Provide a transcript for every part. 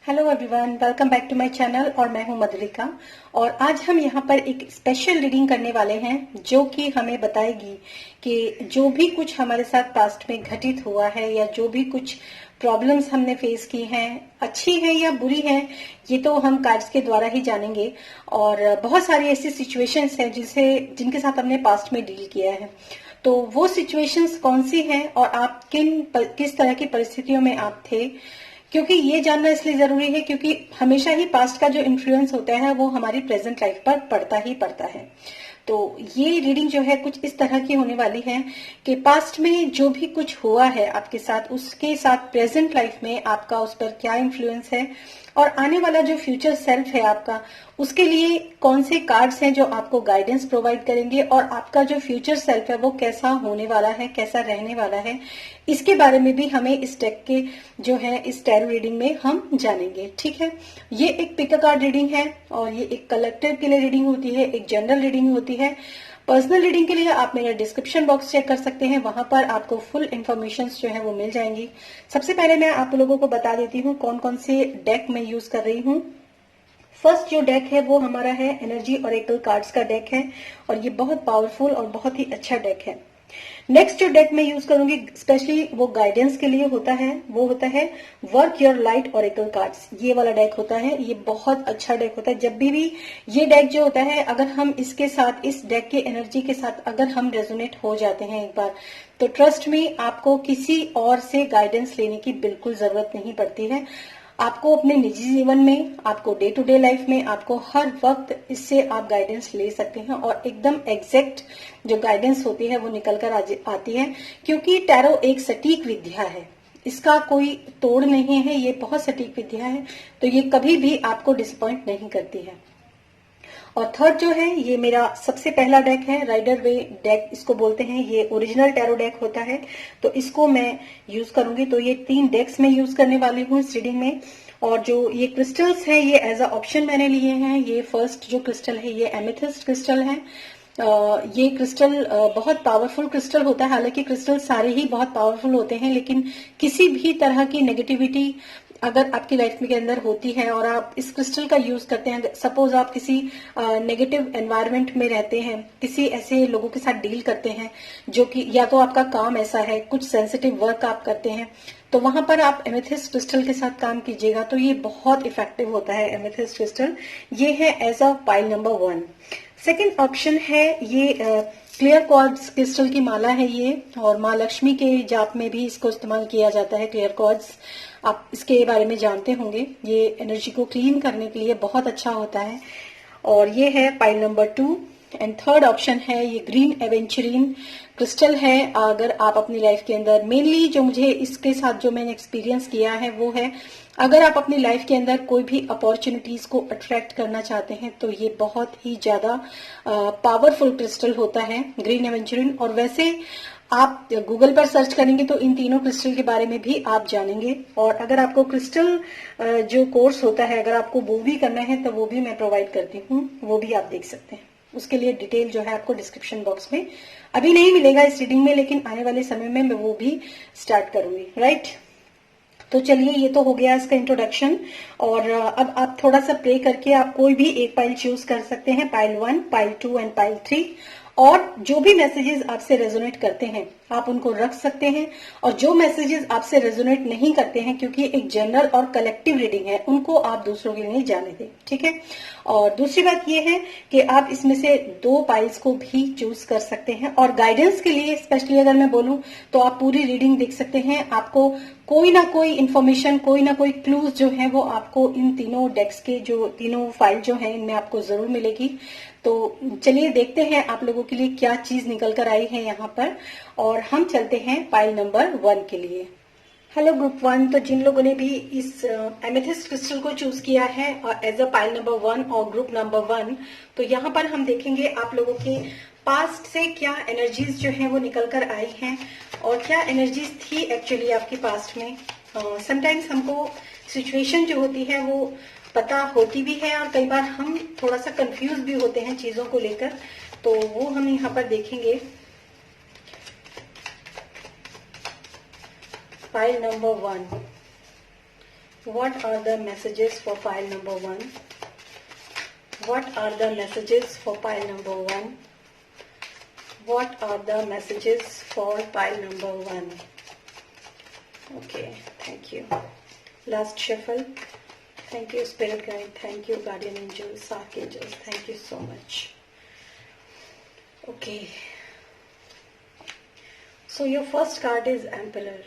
Hello everyone, welcome back to my channel. और मैं हूं मधुलिका और आज हम यहां पर एक स्पेशल रीडिंग करने वाले हैं जो कि हमें बताएगी कि जो भी कुछ हमारे साथ पास्ट में घटित हुआ है या जो भी कुछ प्रॉब्लम्स हमने फेस की हैं, अच्छी है या बुरी है, ये तो हम कार्ड्स के द्वारा ही जानेंगे। और बहुत सारी ऐसी सिचुएशंस हैं जिनके साथ हमने पास्ट में डील किया है। तो वो सिचुएशंस कौन सी हैं और आप किस तरह की परिस्थितियों में आप थे, क्योंकि ये जानना इसलिए जरूरी है क्योंकि हमेशा ही पास्ट का जो इन्फ्लुएंस होता है वो हमारी प्रेजेंट लाइफ पर पड़ता ही पड़ता है। तो ये रीडिंग जो है कुछ इस तरह की होने वाली है कि पास्ट में जो भी कुछ हुआ है आपके साथ, उसके साथ प्रेजेंट लाइफ में आपका उस पर क्या इन्फ्लुएंस है और आने वाला जो फ्यूचर सेल्फ है आपका, उसके लिए कौन से कार्ड्स हैं जो आपको गाइडेंस प्रोवाइड करेंगे और आपका जो फ्यूचर सेल्फ है वो कैसा होने वाला है, कैसा रहने वाला है, इसके बारे में भी हमें इस डेक के जो है इस टैरो रीडिंग में हम जानेंगे। ठीक है, ये एक पिक अ कार्ड रीडिंग है और ये एक कलेक्टिव के लिए रीडिंग होती है, एक जनरल रीडिंग होती है। पर्सनल रीडिंग के लिए आप मेरा डिस्क्रिप्शन बॉक्स चेक कर सकते हैं, वहां पर आपको फुल इन्फॉर्मेशन जो है वो मिल जाएंगी। सबसे पहले मैं आप लोगों को बता देती हूँ कौन कौन से डेक मैं यूज कर रही हूँ। फर्स्ट जो डेक है वो हमारा है एनर्जी ऑरेकल कार्ड्स का डेक है और ये बहुत पावरफुल और बहुत ही अच्छा डेक है। नेक्स्ट जो डेक मैं यूज करूंगी स्पेशली वो गाइडेंस के लिए होता है, वो होता है work your light oracle cards. ये वाला डेक होता है, ये बहुत अच्छा डेक होता है। जब भी ये डेक जो होता है, अगर हम इसके साथ, इस डेक के एनर्जी के साथ अगर हम रेजोनेट हो जाते हैं एक बार, तो ट्रस्ट में आपको किसी और से गाइडेंस लेने की बिल्कुल जरूरत नहीं पड़ती है। आपको अपने निजी जीवन में, आपको डे टू डे लाइफ में, आपको हर वक्त इससे आप गाइडेंस ले सकते हैं और एकदम एग्जैक्ट जो गाइडेंस होती है वो निकल कर आती है, क्योंकि टैरो एक सटीक विद्या है, इसका कोई तोड़ नहीं है, ये बहुत सटीक विद्या है, तो ये कभी भी आपको डिसअपॉइंट नहीं करती है। और थर्ड जो है ये मेरा सबसे पहला डेक है, राइडर वे डेक इसको बोलते हैं। ये ओरिजिनल टैरो डेक होता है, तो इसको मैं यूज करूंगी। तो ये 3 डेक्स मैं यूज करने वाली हूँ इस रीडिंग में। और जो ये क्रिस्टल्स हैं ये एज अ ऑप्शन मैंने लिए हैं। ये फर्स्ट जो क्रिस्टल है ये एमेथिस्ट क्रिस्टल है। ये क्रिस्टल बहुत पावरफुल क्रिस्टल होता है। हालांकि क्रिस्टल सारे ही बहुत पावरफुल होते हैं, लेकिन किसी भी तरह की नेगेटिविटी अगर आपकी लाइफ के अंदर होती है और आप इस क्रिस्टल का यूज करते हैं, सपोज आप किसी नेगेटिव एनवायरनमेंट में रहते हैं, किसी ऐसे लोगों के साथ डील करते हैं जो कि या तो आपका काम ऐसा है, कुछ सेंसिटिव वर्क आप करते हैं, तो वहां पर आप एमेथिस्ट क्रिस्टल के साथ काम कीजिएगा तो ये बहुत इफेक्टिव होता है एमेथिस्ट क्रिस्टल। ये है as a pile number 1। Second option है ये क्लियर क्वार्ट्ज क्रिस्टल की माला है ये, और माँ लक्ष्मी के जाप में भी इसको इस्तेमाल किया जाता है क्लियर क्वार्ट्ज। आप इसके बारे में जानते होंगे, ये एनर्जी को क्लीन करने के लिए बहुत अच्छा होता है। और ये है pile number 2। And third option है ये ग्रीन एवेंचुरिन क्रिस्टल है। अगर आप अपनी लाइफ के अंदर, मेनली जो मुझे इसके साथ जो मैंने एक्सपीरियंस किया है वो है, अगर आप अपनी लाइफ के अंदर कोई भी अपॉर्चुनिटीज को अट्रैक्ट करना चाहते हैं तो ये बहुत ही ज्यादा पावरफुल क्रिस्टल होता है ग्रीन एवेंचुरिन। और वैसे आप गूगल पर सर्च करेंगे तो इन तीनों क्रिस्टल के बारे में भी आप जानेंगे। और अगर आपको क्रिस्टल जो कोर्स होता है, अगर आपको वो भी करना है तो वो भी मैं प्रोवाइड करती हूँ, वो भी आप देख सकते हैं। उसके लिए डिटेल जो है आपको डिस्क्रिप्शन बॉक्स में, अभी नहीं मिलेगा इस रीडिंग में, लेकिन आने वाले समय में मैं वो भी स्टार्ट करूंगी। राइट, तो चलिए ये तो हो गया इसका इंट्रोडक्शन। और अब आप थोड़ा सा प्रे करके आप कोई भी एक पाइल चूज कर सकते हैं, पाइल 1, पाइल 2 एंड पाइल 3। और जो भी मैसेजेस आपसे रेजोनेट करते हैं आप उनको रख सकते हैं, और जो मैसेजेस आपसे रेजोनेट नहीं करते हैं, क्योंकि एक जनरल और कलेक्टिव रीडिंग है, उनको आप दूसरों के लिए जाने दें। ठीक है, और दूसरी बात यह है कि आप इसमें से 2 पाइल्स को भी चूज कर सकते हैं। और गाइडेंस के लिए स्पेशली अगर मैं बोलूं तो आप पूरी रीडिंग देख सकते हैं, आपको कोई ना कोई इन्फॉर्मेशन, कोई ना कोई क्लूज जो है वो आपको इन तीनों डेक्स के जो तीनों फाइल जो है इनमें आपको जरूर मिलेगी। तो चलिए देखते हैं आप लोगों के लिए क्या चीज निकल कर आई है यहाँ पर, और हम चलते हैं पाइल नंबर 1 के लिए। हेलो ग्रुप 1, तो जिन लोगों ने भी इस एमेथिस्ट क्रिस्टल को चूज किया है एज अ पाइल नंबर 1 और ग्रुप नंबर 1, तो यहाँ पर हम देखेंगे आप लोगों के पास्ट से क्या एनर्जीज जो है वो निकल कर आई हैं और क्या एनर्जीज थी एक्चुअली आपकी पास्ट में। समटाइम्स हमको सिचुएशन जो होती है वो पता होती भी है और कई बार हम थोड़ा सा कंफ्यूज भी होते हैं चीजों को लेकर, तो वो हम यहाँ पर देखेंगे। Pile number 1, What are the messages for pile number 1? What are the messages for pile number 1? What are the messages for pile number 1? Okay, thank you. Last shuffle. Thank you, Spirit Guide. Thank you, Guardian Angels, Archangels. Thank you so much. Okay. So your first card is Emperor.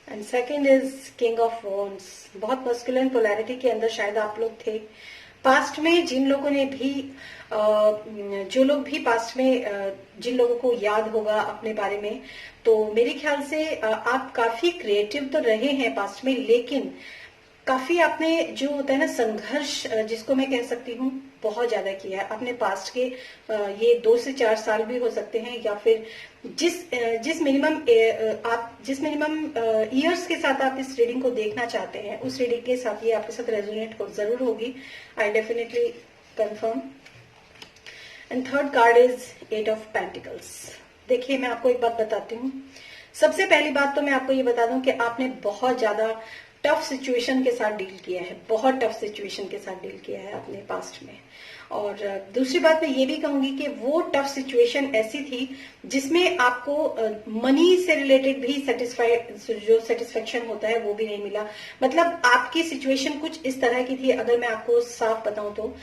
And second is king of wands. बहुत masculine polarity के अंदर शायद आप लोग थे past में. जिन लोगों ने भी जो लोग भी पास्ट में जिन लोगों को याद होगा अपने बारे में, तो मेरे ख्याल से आप काफी क्रिएटिव तो रहे हैं पास्ट में, लेकिन काफी आपने जो होता है ना संघर्ष, जिसको मैं कह सकती हूँ, बहुत ज्यादा किया है अपने पास्ट के. ये 2 से 4 साल भी हो सकते हैं, या फिर जिस मिनिमम ईयर्स के साथ आप इस रीडिंग को देखना चाहते हैं, उस रीडिंग के साथ ये आपके साथ रेजोनेट जरूर होगी. I definitely confirm. And third card is 8 of pentacles. देखिए, मैं आपको एक बात बताती हूँ. सबसे पहली बात तो मैं आपको ये बता दूं कि आपने बहुत ज्यादा टफ सिचुएशन के साथ डील किया है, बहुत टफ सिचुएशन के साथ डील किया है अपने पास्ट में. और दूसरी बात मैं ये भी कहूंगी कि वो टफ सिचुएशन ऐसी थी जिसमें आपको मनी से रिलेटेड भी जो सेटिस्फेक्शन होता है वो भी नहीं मिला. मतलब आपकी सिचुएशन कुछ इस तरह की थी, अगर मैं आपको साफ बताऊं तो,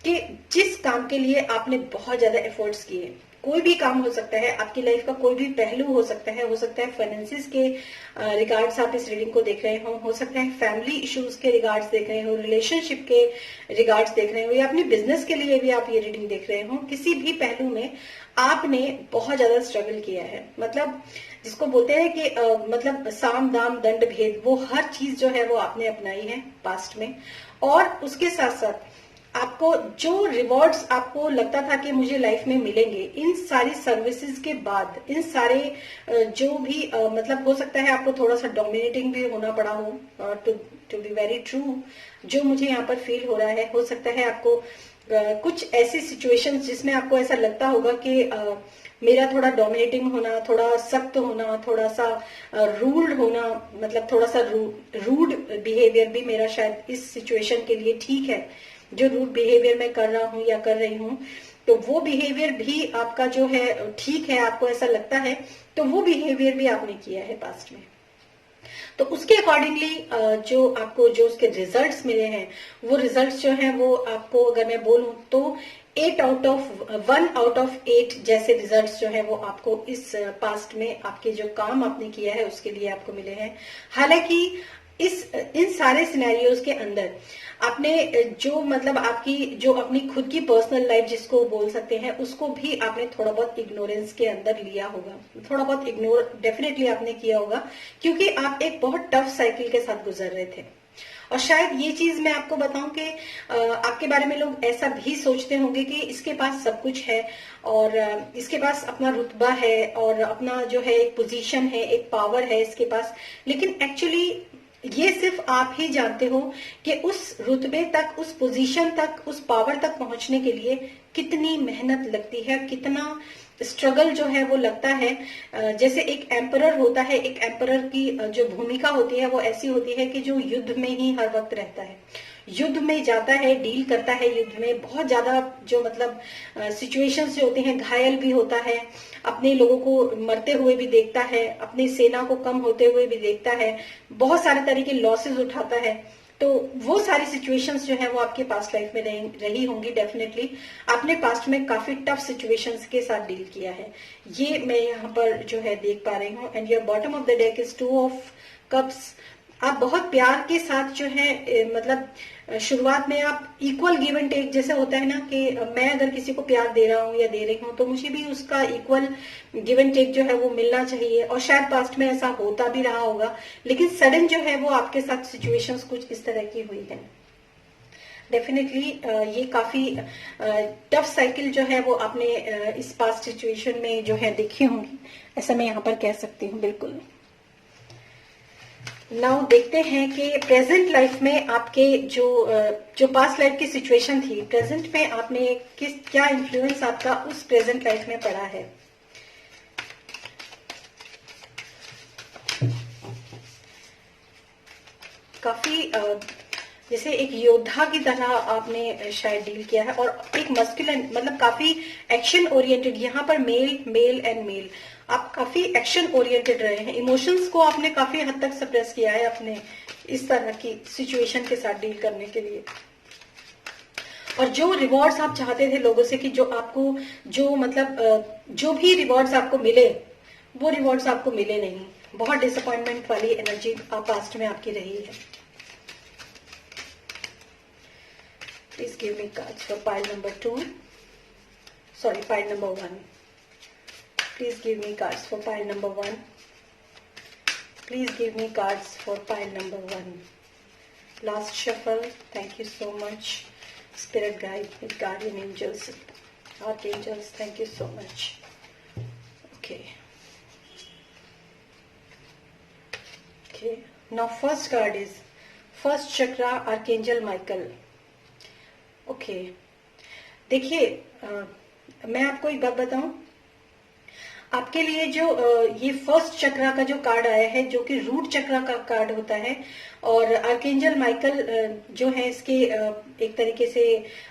कि जिस काम के लिए आपने बहुत ज्यादा एफर्ट्स किए, कोई भी काम हो सकता है, आपकी लाइफ का कोई भी पहलू हो सकता है फाइनेंसिस के रिगार्ड्स आप इस रीडिंग को देख रहे हो सकता है फैमिली इश्यूज के रिगार्ड्स देख रहे हो, रिलेशनशिप के रिगार्ड्स देख रहे हो, या अपनी बिजनेस के लिए भी आप ये रीडिंग देख रहे हो. किसी भी पहलू में आपने बहुत ज्यादा स्ट्रगल किया है. मतलब जिसको बोलते हैं कि मतलब साम दाम दंड भेद, वो हर चीज जो है वो आपने अपनाई है पास्ट में. और उसके साथ साथ आपको जो रिवॉर्ड्स आपको लगता था कि मुझे लाइफ में मिलेंगे, इन सारी सर्विसेज के बाद, इन सारे जो भी मतलब हो सकता है आपको थोड़ा सा डोमिनेटिंग भी होना पड़ा हो, टू बी वेरी ट्रू, जो मुझे यहाँ पर फील हो रहा है. हो सकता है आपको कुछ ऐसी सिचुएशंस जिसमें आपको ऐसा लगता होगा कि मेरा थोड़ा डोमिनेटिंग होना, थोड़ा सख्त होना, थोड़ा सा रूल्ड होना, मतलब थोड़ा सा रूड बिहेवियर भी मेरा शायद इस सिचुएशन के लिए ठीक है. जो रूड बिहेवियर मैं कर रहा हूं या कर रही हूं, तो वो बिहेवियर भी आपका जो है ठीक है, आपको ऐसा लगता है, तो वो बिहेवियर भी आपने किया है पास्ट में. तो उसके अकॉर्डिंगली जो आपको जो उसके रिजल्ट्स मिले हैं, वो रिजल्ट्स जो हैं वो आपको, अगर मैं बोलूं तो 1 आउट ऑफ 8 जैसे रिजल्ट्स जो है वो आपको इस पास्ट में आपके जो काम आपने किया है उसके लिए आपको मिले हैं. हालांकि इन सारे सिनेरियोज के अंदर आपने जो मतलब आपकी जो अपनी खुद की पर्सनल लाइफ जिसको बोल सकते हैं, उसको भी आपने थोड़ा बहुत इग्नोरेंस के अंदर लिया होगा, थोड़ा बहुत इग्नोर डेफिनेटली आपने किया होगा, क्योंकि आप एक बहुत टफ साइकिल के साथ गुजर रहे थे. और शायद ये चीज मैं आपको बताऊं कि आपके बारे में लोग ऐसा भी सोचते होंगे कि इसके पास सब कुछ है, और इसके पास अपना रुतबा है, और अपना जो है एक पोजीशन है, एक पावर है इसके पास. लेकिन एक्चुअली ये सिर्फ आप ही जानते हो कि उस रुतबे तक, उस पोजीशन तक, उस पावर तक पहुंचने के लिए कितनी मेहनत लगती है, कितना स्ट्रगल जो है वो लगता है. जैसे एक एम्परर होता है, एक एम्परर की जो भूमिका होती है वो ऐसी होती है कि जो युद्ध में ही हर वक्त रहता है, युद्ध में जाता है, डील करता है युद्ध में, बहुत ज्यादा जो मतलब सिचुएशंस जो होते हैं, घायल भी होता है, अपने लोगों को मरते हुए भी देखता है, अपनी सेना को कम होते हुए भी देखता है, बहुत सारे तरह के लॉसेस उठाता है. तो वो सारी सिचुएशंस जो है वो आपके पास्ट लाइफ में रही होंगी. डेफिनेटली आपने पास्ट में काफी टफ सिचुएशंस के साथ डील किया है, ये मैं यहाँ पर जो है देख पा रही हूँ. And your bottom of the deck is 2 of cups. आप बहुत प्यार के साथ जो है मतलब शुरुआत में आप इक्वल गिव एंड टेक, जैसे होता है ना कि मैं अगर किसी को प्यार दे रहा हूँ या दे रही हूँ, तो मुझे भी उसका इक्वल गिव एंड टेक जो है वो मिलना चाहिए. और शायद पास्ट में ऐसा होता भी रहा होगा, लेकिन सडन जो है वो आपके साथ सिचुएशंस कुछ इस तरह की हुई है. डेफिनेटली ये काफी टफ साइकिल जो है वो आपने इस पास्ट सिचुएशन में जो है देखी होंगी, ऐसा मैं यहाँ पर कह सकती हूँ. बिल्कुल. नाउ देखते हैं कि प्रेजेंट लाइफ में आपके जो पास्ट लाइफ की सिचुएशन थी, प्रेजेंट में आपने क्या इन्फ्लुएंस आपका उस प्रेजेंट लाइफ में पड़ा है. काफी जैसे एक योद्धा की तरह आपने शायद डील किया है, और एक मस्कुलिन मतलब काफी एक्शन ओरिएंटेड, यहाँ पर मेल एंड मेल, आप काफी एक्शन ओरिएंटेड रहे हैं। इमोशंस को आपने काफी हद तक सप्रेस किया है अपने इस तरह की सिचुएशन के साथ डील करने के लिए। और जो रिवॉर्ड्स आप चाहते थे लोगों से कि जो आपको जो मतलब जो भी रिवॉर्ड्स आपको मिले, वो रिवॉर्ड्स आपको मिले नहीं। बहुत डिसअपॉइंटमेंट वाली एनर्जी पास्ट में आपकी रही है। Please give me cards for pile number 2, sorry pile number 1। Please give me cards for pile number 1। Please give me cards for pile number 1। Last shuffle, thank you so much. Spirit guide, guardian angels, archangels, thank you so much. Okay. Now first card is first chakra, Archangel Michael. Okay. देखिए मैं आपको एक बात बताऊं, आपके लिए जो ये फर्स्ट चक्रा का जो कार्ड आया है, जो कि रूट चक्रा का कार्ड होता है, और आर्कएंजल माइकल जो है इसके एक तरीके से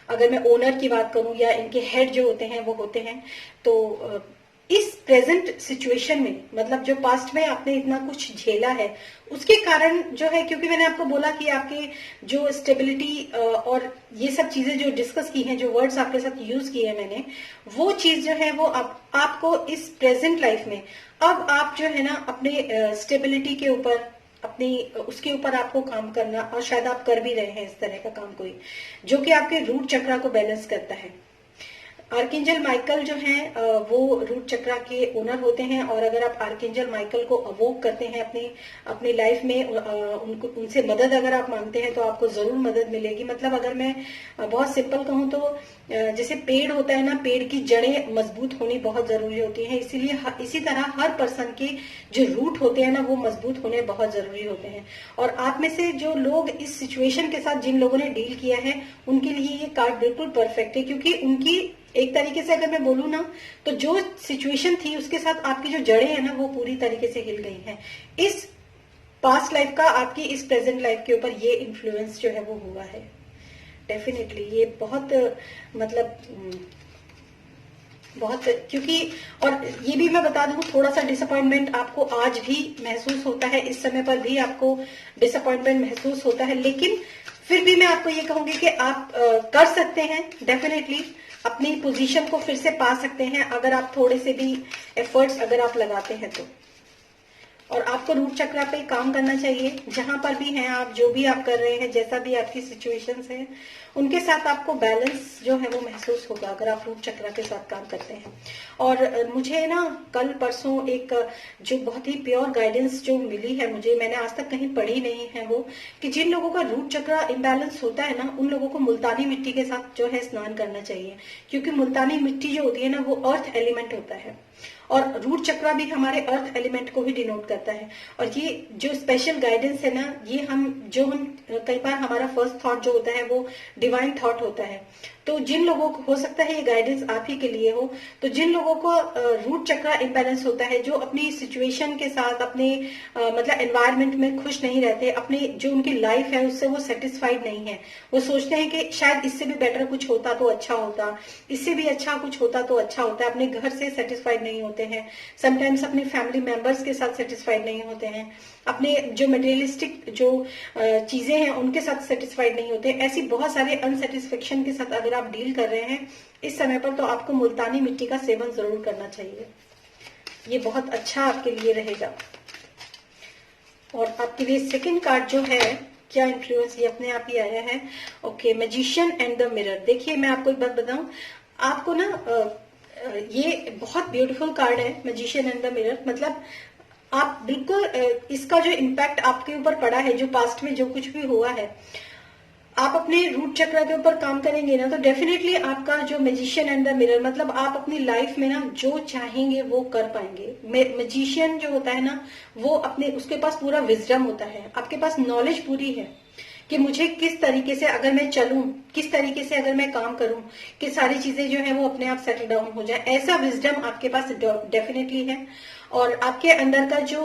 अगर मैं ओनर की बात करूं या इनके हेड जो होते हैं वो होते हैं, तो इस प्रेजेंट सिचुएशन में मतलब जो पास्ट में आपने इतना कुछ झेला है उसके कारण जो है, क्योंकि मैंने आपको बोला कि आपके जो स्टेबिलिटी और ये सब चीजें जो डिस्कस की हैं, जो वर्ड्स आपके साथ यूज किए हैं मैंने, वो चीज जो है वो आपको इस प्रेजेंट लाइफ में अब आप जो है ना अपने स्टेबिलिटी के ऊपर अपनी उसके ऊपर आपको काम करना, और शायद आप कर भी रहे हैं इस तरह का काम कोई, जो कि आपके रूट चक्रा को बैलेंस करता है। आर्कएंजल माइकल जो हैं वो रूट चक्रा के ओनर होते हैं, और अगर आप आर्कएंजल माइकल को अवोक करते हैं अपनी लाइफ में, उनसे मदद अगर आप मांगते हैं तो आपको जरूर मदद मिलेगी। मतलब अगर मैं बहुत सिंपल कहूं तो जैसे पेड़ होता है ना, पेड़ की जड़ें मजबूत होनी बहुत जरूरी होती है, इसीलिए इसी तरह हर पर्सन के जो रूट होते हैं ना वो मजबूत होने बहुत जरूरी होते हैं। और आप में से जो लोग इस सिचुएशन के साथ जिन लोगों ने डील किया है उनके लिए ये कार्ड बिल्कुल परफेक्ट है, क्योंकि उनकी एक तरीके से अगर मैं बोलूं ना तो जो सिचुएशन थी उसके साथ आपकी जो जड़ें हैं ना वो पूरी तरीके से हिल गई हैं। इस पास्ट लाइफ का आपकी इस प्रेजेंट लाइफ के ऊपर ये इन्फ्लुएंस जो है वो हुआ है डेफिनेटली। ये बहुत मतलब बहुत, क्योंकि और ये भी मैं बता दूं थोड़ा सा डिसअपॉइंटमेंट आपको आज भी महसूस होता है, इस समय पर भी आपको डिसअपॉइंटमेंट महसूस होता है, लेकिन फिर भी मैं आपको ये कहूंगी कि आप कर सकते हैं डेफिनेटली, अपनी पोजीशन को फिर से पा सकते हैं अगर आप थोड़े से भी एफर्ट्स अगर आप लगाते हैं तो। और आपको रूट चक्रा पे काम करना चाहिए, जहां पर भी हैं आप, जो भी आप कर रहे हैं, जैसा भी आपकी सिचुएशंस है उनके साथ आपको बैलेंस जो है वो महसूस होगा अगर आप रूट चक्रा के साथ काम करते हैं। और मुझे ना कल परसों एक जो बहुत ही प्योर गाइडेंस जो मिली है मुझे, मैंने आज तक कहीं पढ़ी नहीं है, वो कि जिन लोगों का रूट चक्रा इम्बैलेंस होता है ना उन लोगों को मुल्तानी मिट्टी के साथ जो है स्नान करना चाहिए, क्योंकि मुल्तानी मिट्टी जो होती है ना वो अर्थ एलिमेंट होता है, और रूट चक्रा भी हमारे अर्थ एलिमेंट को ही डिनोट करता है। और ये जो स्पेशल गाइडेंस है ना, ये हम कई बार हमारा फर्स्ट थॉट जो होता है वो डिवाइन थॉट होता है, तो जिन लोगों को हो सकता है ये गाइडेंस आप ही के लिए हो, तो जिन लोगों को रूट चक्रा इम्बैलेंस होता है, जो अपनी सिचुएशन के साथ अपने मतलब एनवायरमेंट में खुश नहीं रहते, अपनी जो उनकी लाइफ है उससे वो सेटिस्फाइड नहीं है, वो सोचते हैं कि शायद इससे भी बेटर कुछ होता तो अच्छा होता, इससे भी अच्छा कुछ होता तो अच्छा होता, अपने घर से सेटिस्फाइड नहीं होते हैं, समटाइम्स अपने फैमिली मेंबर्स के साथ सेटिस्फाइड नहीं होते हैं, अपने जो मटेरियलिस्टिक जो चीजें हैं उनके साथ सेटिस्फाइड नहीं होते। ऐसी बहुत सारे अनसेटिस्फेक्शन के साथ अगर आप डील कर रहे हैं इस समय पर, तो आपको मुल्तानी मिट्टी का सेवन जरूर करना चाहिए, ये बहुत अच्छा आपके लिए रहेगा। और आपके लिए सेकंड कार्ड जो है, क्या इन्फ्लुएंस, ये अपने आप ही आया है। Okay, magician and the mirror. देखिए मैं आपको एक बात बताऊं, आपको ना ये बहुत ब्यूटीफुल कार्ड है मैजिशियन एंड द मिरर। मतलब आप बिल्कुल इसका जो इम्पैक्ट आपके ऊपर पड़ा है, जो पास्ट में जो कुछ भी हुआ है, आप अपने रूट चक्र के ऊपर काम करेंगे ना तो डेफिनेटली आपका जो मैजिशियन एंड द मिरर, मतलब आप अपनी लाइफ में ना जो चाहेंगे वो कर पाएंगे। मैजिशियन जो होता है ना वो अपने उसके पास पूरा विजडम होता है, आपके पास नॉलेज पूरी है कि मुझे किस तरीके से अगर मैं चलूं, किस तरीके से अगर मैं काम करूं कि सारी चीजें जो है वो अपने आप सेटल डाउन हो जाए, ऐसा विजडम आपके पास डेफिनेटली है। और आपके अंदर का जो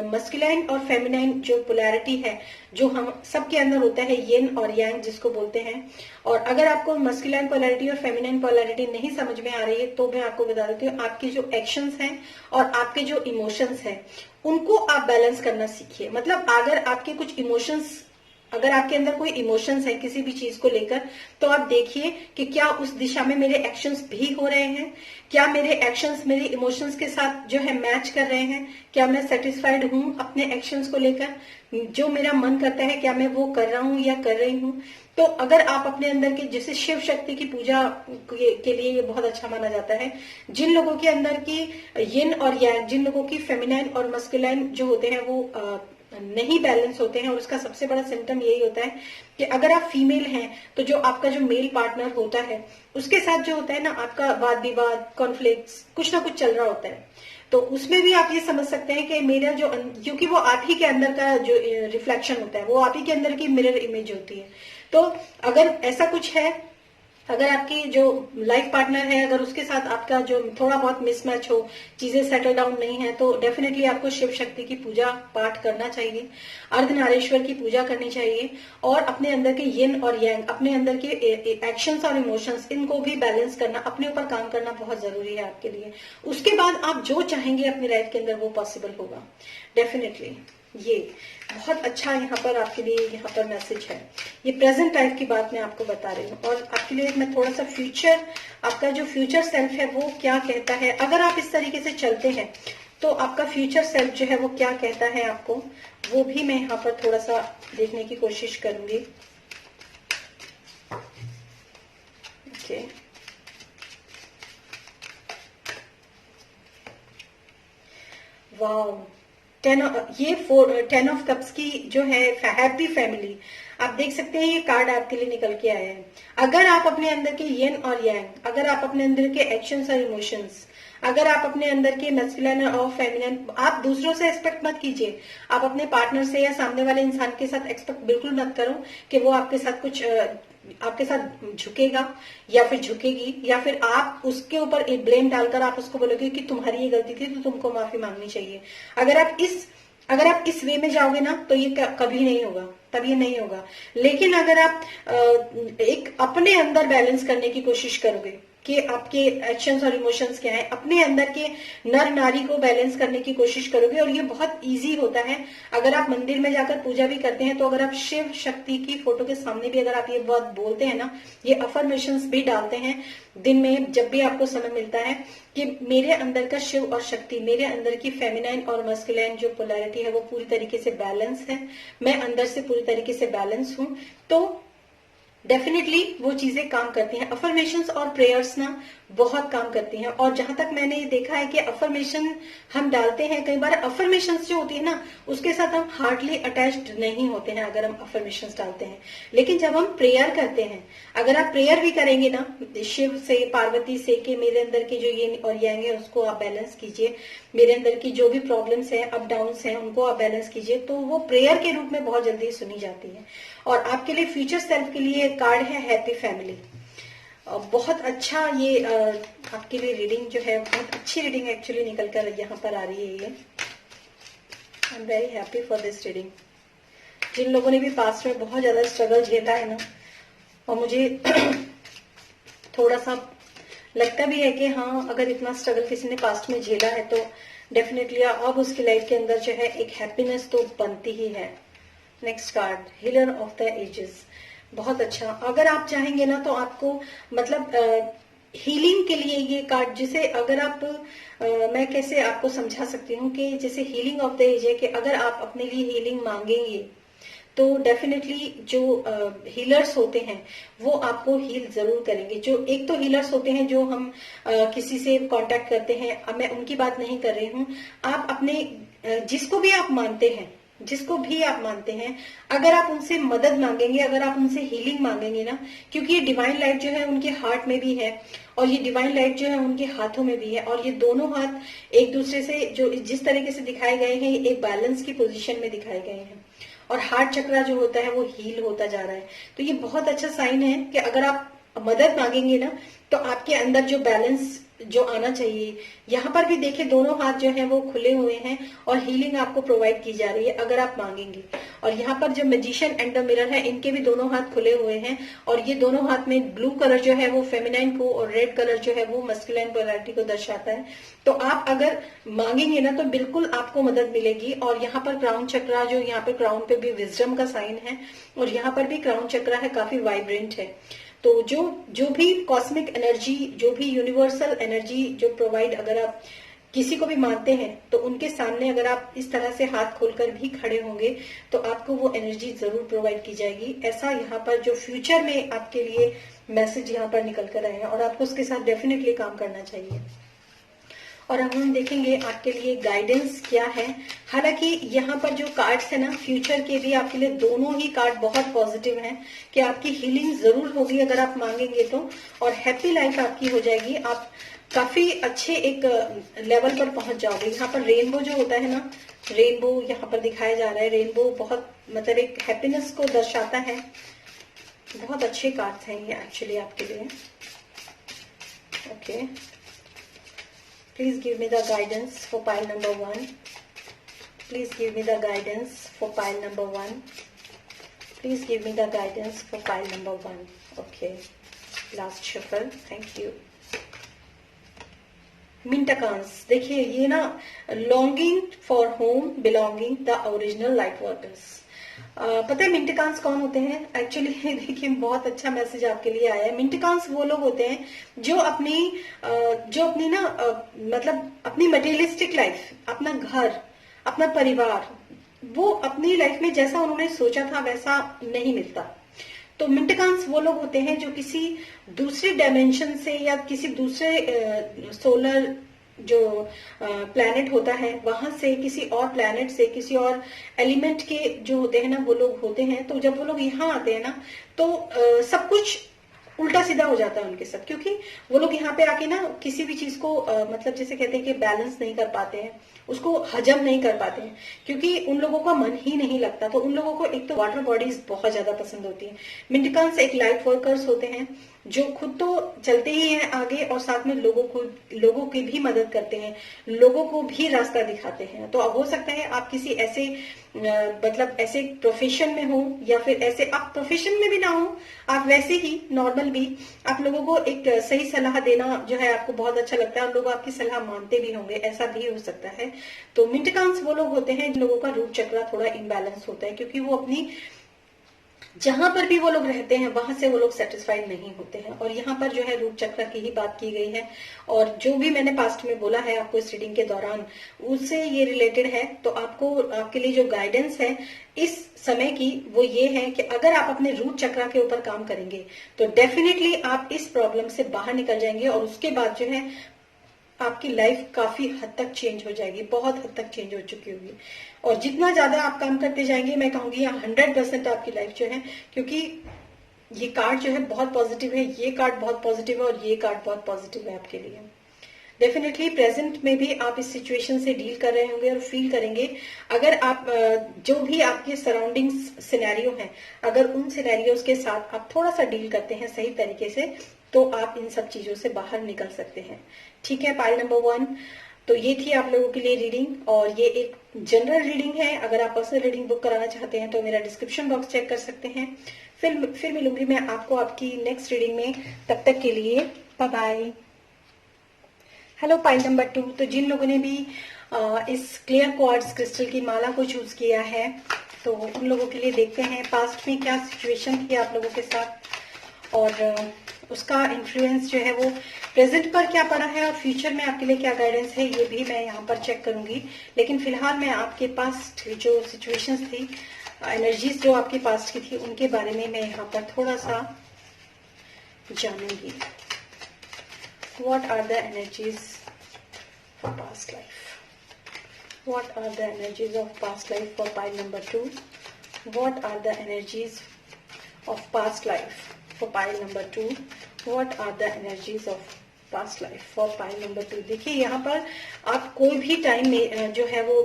मस्कुलाइन और फेमिनाइन जो पोलैरिटी है, जो हम सबके अंदर होता है, यिन और यांग जिसको बोलते हैं। और अगर आपको मस्कुलाइन पोलैरिटी और फेमिनाइन पोलैरिटी नहीं समझ में आ रही है तो मैं आपको बता देती हूँ, आपके जो एक्शंस हैं और आपके जो इमोशंस हैं उनको आप बैलेंस करना सीखिए। मतलब अगर आपके कुछ इमोशंस, अगर आपके अंदर कोई इमोशंस है किसी भी चीज को लेकर, तो आप देखिए कि क्या उस दिशा में मेरे एक्शंस भी हो रहे हैं, क्या मेरे एक्शंस मेरे इमोशंस के साथ जो है मैच कर रहे हैं, क्या मैं सेटिस्फाइड हूं अपने एक्शंस को लेकर, जो मेरा मन करता है क्या मैं वो कर रहा हूं या कर रही हूं। तो अगर आप अपने अंदर के, जैसे शिव शक्ति की पूजा के लिए ये बहुत अच्छा माना जाता है, जिन लोगों के अंदर की यिन और यांग, जिन लोगों की फेमिनाइन और मस्कुलाइन जो होते हैं वो नहीं बैलेंस होते हैं, और उसका सबसे बड़ा सिम्टम यही होता है कि अगर आप फीमेल हैं तो जो आपका जो मेल पार्टनर होता है उसके साथ जो होता है ना, आपका वाद विवाद, कॉन्फ्लिक्ट्स, कुछ ना कुछ चल रहा होता है। तो उसमें भी आप ये समझ सकते हैं कि मेरा जो, क्योंकि वो आप ही के अंदर का जो रिफ्लेक्शन होता है, वो आप ही के अंदर की मिरर इमेज होती है। तो अगर ऐसा कुछ है, अगर आपकी जो लाइफ पार्टनर है अगर उसके साथ आपका जो थोड़ा बहुत मिसमैच हो, चीजें सेटल डाउन नहीं है, तो डेफिनेटली आपको शिव शक्ति की पूजा पाठ करना चाहिए, अर्धनारीश्वर की पूजा करनी चाहिए, और अपने अंदर के यिन और यांग, अपने अंदर के एक्शंस और इमोशंस, इनको भी बैलेंस करना, अपने ऊपर काम करना बहुत जरूरी है आपके लिए। उसके बाद आप जो चाहेंगे अपनी लाइफ के अंदर वो पॉसिबल होगा डेफिनेटली। ये बहुत अच्छा यहाँ पर आपके लिए यहाँ पर मैसेज है। ये प्रेजेंट लाइफ की बात मैं आपको बता रही हूँ, और आपके लिए मैं थोड़ा सा फ्यूचर, आपका जो फ्यूचर सेल्फ है वो क्या कहता है, अगर आप इस तरीके से चलते हैं तो आपका फ्यूचर सेल्फ जो है वो क्या कहता है आपको, वो भी मैं यहाँ पर थोड़ा सा देखने की कोशिश करूंगी। ओके, वाह, ये 10 ऑफ कप्स की जो है हैप्पी फैमिली, आप देख सकते हैं ये कार्ड आपके लिए निकल के आया है। अगर आप अपने अंदर के यिन और यांग, अगर आप अपने अंदर के एक्शंस और इमोशंस, अगर आप अपने अंदर के मैस्कुलिन और फेमिनिन, आप दूसरों से एक्सपेक्ट मत कीजिए, आप अपने पार्टनर से या सामने वाले इंसान के साथ एक्सपेक्ट बिल्कुल मत करो कि वो आपके साथ कुछ आपके साथ झुकेगा या फिर झुकेगी, या फिर आप उसके ऊपर एक ब्लेम डालकर आप उसको बोलोगे कि तुम्हारी ये गलती थी तो तुमको माफी मांगनी चाहिए। अगर आप इस वे में जाओगे ना तो ये कभी नहीं होगा, तब ये नहीं होगा। लेकिन अगर आप एक अपने अंदर बैलेंस करने की कोशिश करोगे कि आपके एक्शंस और इमोशंस क्या है, अपने अंदर के नर नारी को बैलेंस करने की कोशिश करोगे, और ये बहुत इजी होता है। अगर आप मंदिर में जाकर पूजा भी करते हैं तो अगर आप शिव शक्ति की फोटो के सामने भी अगर आप ये बात बोलते हैं ना, ये अफर्मेशंस भी डालते हैं दिन में जब भी आपको समय मिलता है कि मेरे अंदर का शिव और शक्ति, मेरे अंदर की फेमिनाइन और मस्कुलाइन जो पोलैरिटी है वो पूरी तरीके से बैलेंस है, मैं अंदर से पूरी तरीके से बैलेंस हूं, तो डेफिनेटली वो चीजें काम करती हैं। अफर्मेशंस और प्रेयर्स ना बहुत काम करती हैं, और जहां तक मैंने ये देखा है कि अफर्मेशन हम डालते हैं, कई बार अफर्मेशंस जो होती है ना उसके साथ हम हार्डली अटैच्ड नहीं होते हैं अगर हम अफर्मेशंस डालते हैं। लेकिन जब हम प्रेयर करते हैं, अगर आप प्रेयर भी करेंगे ना शिव से, पार्वती से, कि मेरे अंदर के जो ये और यांग है उसको आप बैलेंस कीजिए, मेरे अंदर की जो भी प्रॉब्लम्स है, अप डाउन्स हैं, उनको आप बैलेंस कीजिए, तो वो प्रेयर के रूप में बहुत जल्दी सुनी जाती है। और आपके लिए फ्यूचर सेल्फ के लिए कार्ड है हैप्पी फैमिली। बहुत अच्छा ये आपके लिए रीडिंग जो है, बहुत अच्छी रीडिंग एक्चुअली निकल कर यहाँ पर आ रही है ये। I am very happy for this reading. जिन लोगों ने भी पास्ट में बहुत ज्यादा स्ट्रगल झेला है ना, और मुझे थोड़ा सा लगता भी है कि हाँ, अगर इतना स्ट्रगल किसी ने पास्ट में झेला है तो डेफिनेटली अब उसकी लाइफ के अंदर जो है एक हैप्पीनेस तो बनती ही है। Next card, healer of the ages. बहुत अच्छा, अगर आप चाहेंगे ना तो आपको मतलब हीलिंग के लिए ये कार्ड, जिसे अगर आप मैं कैसे आपको समझा सकती हूँ कि जैसे हीलिंग ऑफ द एज है कि अगर आप अपने लिए हीलिंग मांगेंगे तो डेफिनेटली जो हीलर्स होते हैं वो आपको हील जरूर करेंगे। जो एक तो हीलर्स होते हैं जो हम किसी से कांटेक्ट करते हैं, अब मैं उनकी बात नहीं कर रही हूँ, आप अपने जिसको भी आप मानते हैं, जिसको भी आप मानते हैं, अगर आप उनसे मदद मांगेंगे, अगर आप उनसे हीलिंग मांगेंगे ना, क्योंकि ये डिवाइन लाइट जो है उनके हार्ट में भी है और ये डिवाइन लाइट जो है उनके हाथों में भी है, और ये दोनों हाथ एक दूसरे से जो जिस तरीके से दिखाए गए हैं एक बैलेंस की पोजीशन में दिखाए गए हैं, और हार्ट चक्रा जो होता है वो हील होता जा रहा है। तो ये बहुत अच्छा साइन है कि अगर आप मदद मांगेंगे ना तो आपके अंदर जो बैलेंस जो आना चाहिए। यहाँ पर भी देखिए दोनों हाथ जो है वो खुले हुए हैं और हीलिंग आपको प्रोवाइड की जा रही है अगर आप मांगेंगे। और यहाँ पर जो मैजिशियन एंड द मिरर है, इनके भी दोनों हाथ खुले हुए हैं और ये दोनों हाथ में ब्लू कलर जो है वो फेमिनाइन को और रेड कलर जो है वो मस्कुलाइन पोलैरिटी को दर्शाता है। तो आप अगर मांगेंगे ना तो बिल्कुल आपको मदद मिलेगी। और यहाँ पर क्राउन चक्रा, जो यहाँ पे क्राउन पे भी विजडम का साइन है और यहाँ पर भी क्राउन चक्रा है, काफी वाइब्रेंट है। तो जो भी कॉस्मिक एनर्जी, जो भी यूनिवर्सल एनर्जी जो प्रोवाइड, अगर आप किसी को भी मानते हैं तो उनके सामने अगर आप इस तरह से हाथ खोलकर भी खड़े होंगे तो आपको वो एनर्जी जरूर प्रोवाइड की जाएगी। ऐसा यहाँ पर जो फ्यूचर में आपके लिए मैसेज यहाँ पर निकल कर आए हैं और आपको उसके साथ डेफिनेटली काम करना चाहिए। और अब हम देखेंगे आपके लिए गाइडेंस क्या है। हालांकि यहाँ पर जो कार्ड्स है ना, फ्यूचर के भी आपके लिए दोनों ही कार्ड बहुत पॉजिटिव हैं कि आपकी हीलिंग जरूर होगी अगर आप मांगेंगे तो, और हैप्पी लाइफ आपकी हो जाएगी। आप काफी अच्छे एक लेवल पर पहुंच जाओगे। यहाँ पर रेनबो जो होता है ना, रेनबो यहाँ पर दिखाया जा रहा है। रेनबो बहुत मतलब एक हैप्पीनेस को दर्शाता है। बहुत अच्छे कार्ड्स हैं ये एक्चुअली आपके लिए। Okay, please give me the guidance for pile number 1. Please give me the guidance for pile number 1. Please give me the guidance for pile number 1. Okay, last shuffle. Thank you. Mintakans, देखिए ये ना longing for home, belonging the original light workers. पता है मिंटिकांस कौन होते हैं? Actually देखिए बहुत अच्छा मैसेज आपके लिए आया है। मिंटिकांस वो लोग होते हैं जो अपनी ना मतलब अपनी मटेरियलिस्टिक लाइफ, अपना घर, अपना परिवार, वो अपनी लाइफ में जैसा उन्होंने सोचा था वैसा नहीं मिलता। तो मिंटिकांस वो लोग होते हैं जो किसी दूसरे डायमेंशन से या किसी दूसरे सोलर जो प्लैनेट होता है वहां से, किसी और प्लैनेट से, किसी और एलिमेंट के जो होते हैं ना वो लोग होते हैं। तो जब वो लोग यहाँ आते हैं ना तो सब कुछ उल्टा सीधा हो जाता है उनके साथ, क्योंकि वो लोग यहाँ पे आके ना किसी भी चीज को मतलब जैसे कहते हैं कि बैलेंस नहीं कर पाते हैं, उसको हजम नहीं कर पाते हैं, क्योंकि उन लोगों का मन ही नहीं लगता। तो उन लोगों को एक तो वाटर बॉडीज बहुत ज्यादा पसंद होती है। मिंटिकांस एक लाइट वर्कर्स होते हैं जो खुद तो चलते ही हैं आगे और साथ में लोगों की भी मदद करते हैं, लोगों को भी रास्ता दिखाते हैं। तो अब हो सकता है आप किसी ऐसे मतलब ऐसे प्रोफेशन में हो या फिर ऐसे आप प्रोफेशन में भी ना हो, आप वैसे ही नॉर्मल भी आप लोगों को एक सही सलाह देना जो है आपको बहुत अच्छा लगता है और लोग आपकी सलाह मानते भी होंगे, ऐसा भी हो सकता है। तो मिंटिकांस वो लोग होते हैं जिन लोगों का रूट चक्रा थोड़ा इम्बैलेंस होता है, क्योंकि वो अपनी जहां पर भी वो लोग रहते हैं वहां से वो लोग सेटिस्फाइड नहीं होते हैं। और यहाँ पर जो है रूट चक्र की ही बात की गई है और जो भी मैंने पास्ट में बोला है आपको इस रीडिंग के दौरान उससे ये रिलेटेड है। तो आपको आपके लिए जो गाइडेंस है इस समय की वो ये है कि अगर आप अपने रूट चक्र के ऊपर काम करेंगे तो डेफिनेटली आप इस प्रॉब्लम से बाहर निकल जाएंगे और उसके बाद जो है आपकी लाइफ काफी हद तक चेंज हो जाएगी, बहुत हद तक चेंज हो चुकी होगी। और जितना ज्यादा आप काम करते जाएंगे मैं कहूंगी 100% आपकी लाइफ जो है, क्योंकि ये कार्ड जो है बहुत पॉजिटिव है, ये कार्ड बहुत पॉजिटिव है और ये कार्ड बहुत पॉजिटिव है आपके लिए। डेफिनेटली प्रेजेंट में भी आप इस सिचुएशन से डील कर रहे होंगे और फील करेंगे। अगर आप जो भी आपके सराउंडिंग्स सिनेरियो हैं, अगर उन सिनेरियोज के साथ आप थोड़ा सा डील करते हैं सही तरीके से तो आप इन सब चीजों से बाहर निकल सकते हैं। ठीक है, पाइल नंबर 1 तो ये थी आप लोगों के लिए रीडिंग और ये एक जनरल रीडिंग है। अगर आप पर्सनल रीडिंग बुक कराना चाहते हैं तो मेरा डिस्क्रिप्शन बॉक्स चेक कर सकते हैं। फिर मिलूंगी मैं आपको आपकी नेक्स्ट रीडिंग में, तब तक के लिए bye bye. Hello pile number 2, तो जिन लोगों ने भी इस क्लियर क्वार्ट्ज क्रिस्टल की माला को चूज किया है तो उन लोगों के लिए देखते हैं पास्ट में क्या सिचुएशन थी आप लोगों के साथ और उसका इन्फ्लुएंस जो है वो प्रेजेंट पर क्या पड़ा है और फ्यूचर में आपके लिए क्या गाइडेंस है, ये भी मैं यहाँ पर चेक करूंगी। लेकिन फिलहाल मैं आपके पास्ट जो सिचुएशंस थी, एनर्जीज जो आपके पास्ट की थी, उनके बारे में मैं यहाँ पर थोड़ा सा जानूंगी। What are the energies for past life? What are the energies of past life for pile number 2? What are the energies of past life for pile number 2? What are the energies of past life for pile number 2? देखिए यहाँ पर आप कोई भी time में जो है वो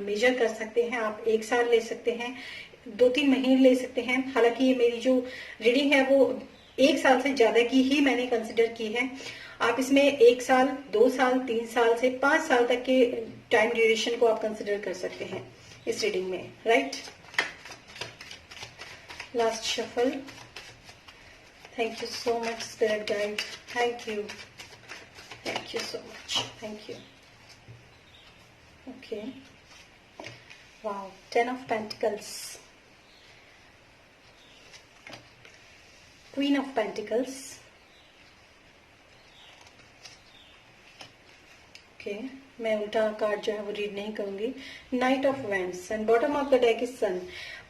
मेजर कर सकते हैं। आप 1 साल ले सकते हैं, 2-3 महीने ले सकते हैं। हालांकि ये मेरी जो रीडिंग है वो 1 साल से ज्यादा की ही मैंने कंसिडर की है। आप इसमें 1 साल, 2 साल, 3 साल से 5 साल तक के टाइम ड्यूरेशन को आप कंसिडर कर सकते हैं इस रीडिंग में, right. Last shuffle. Thank you so much spirit guide, thank you so much, thank you. Okay, wow, 10 of pentacles, queen of pentacles, okay, मैं उल्टा कार्ड जो है वो रीड नहीं करूंगी। Knight of wands and bottom of the deck is sun.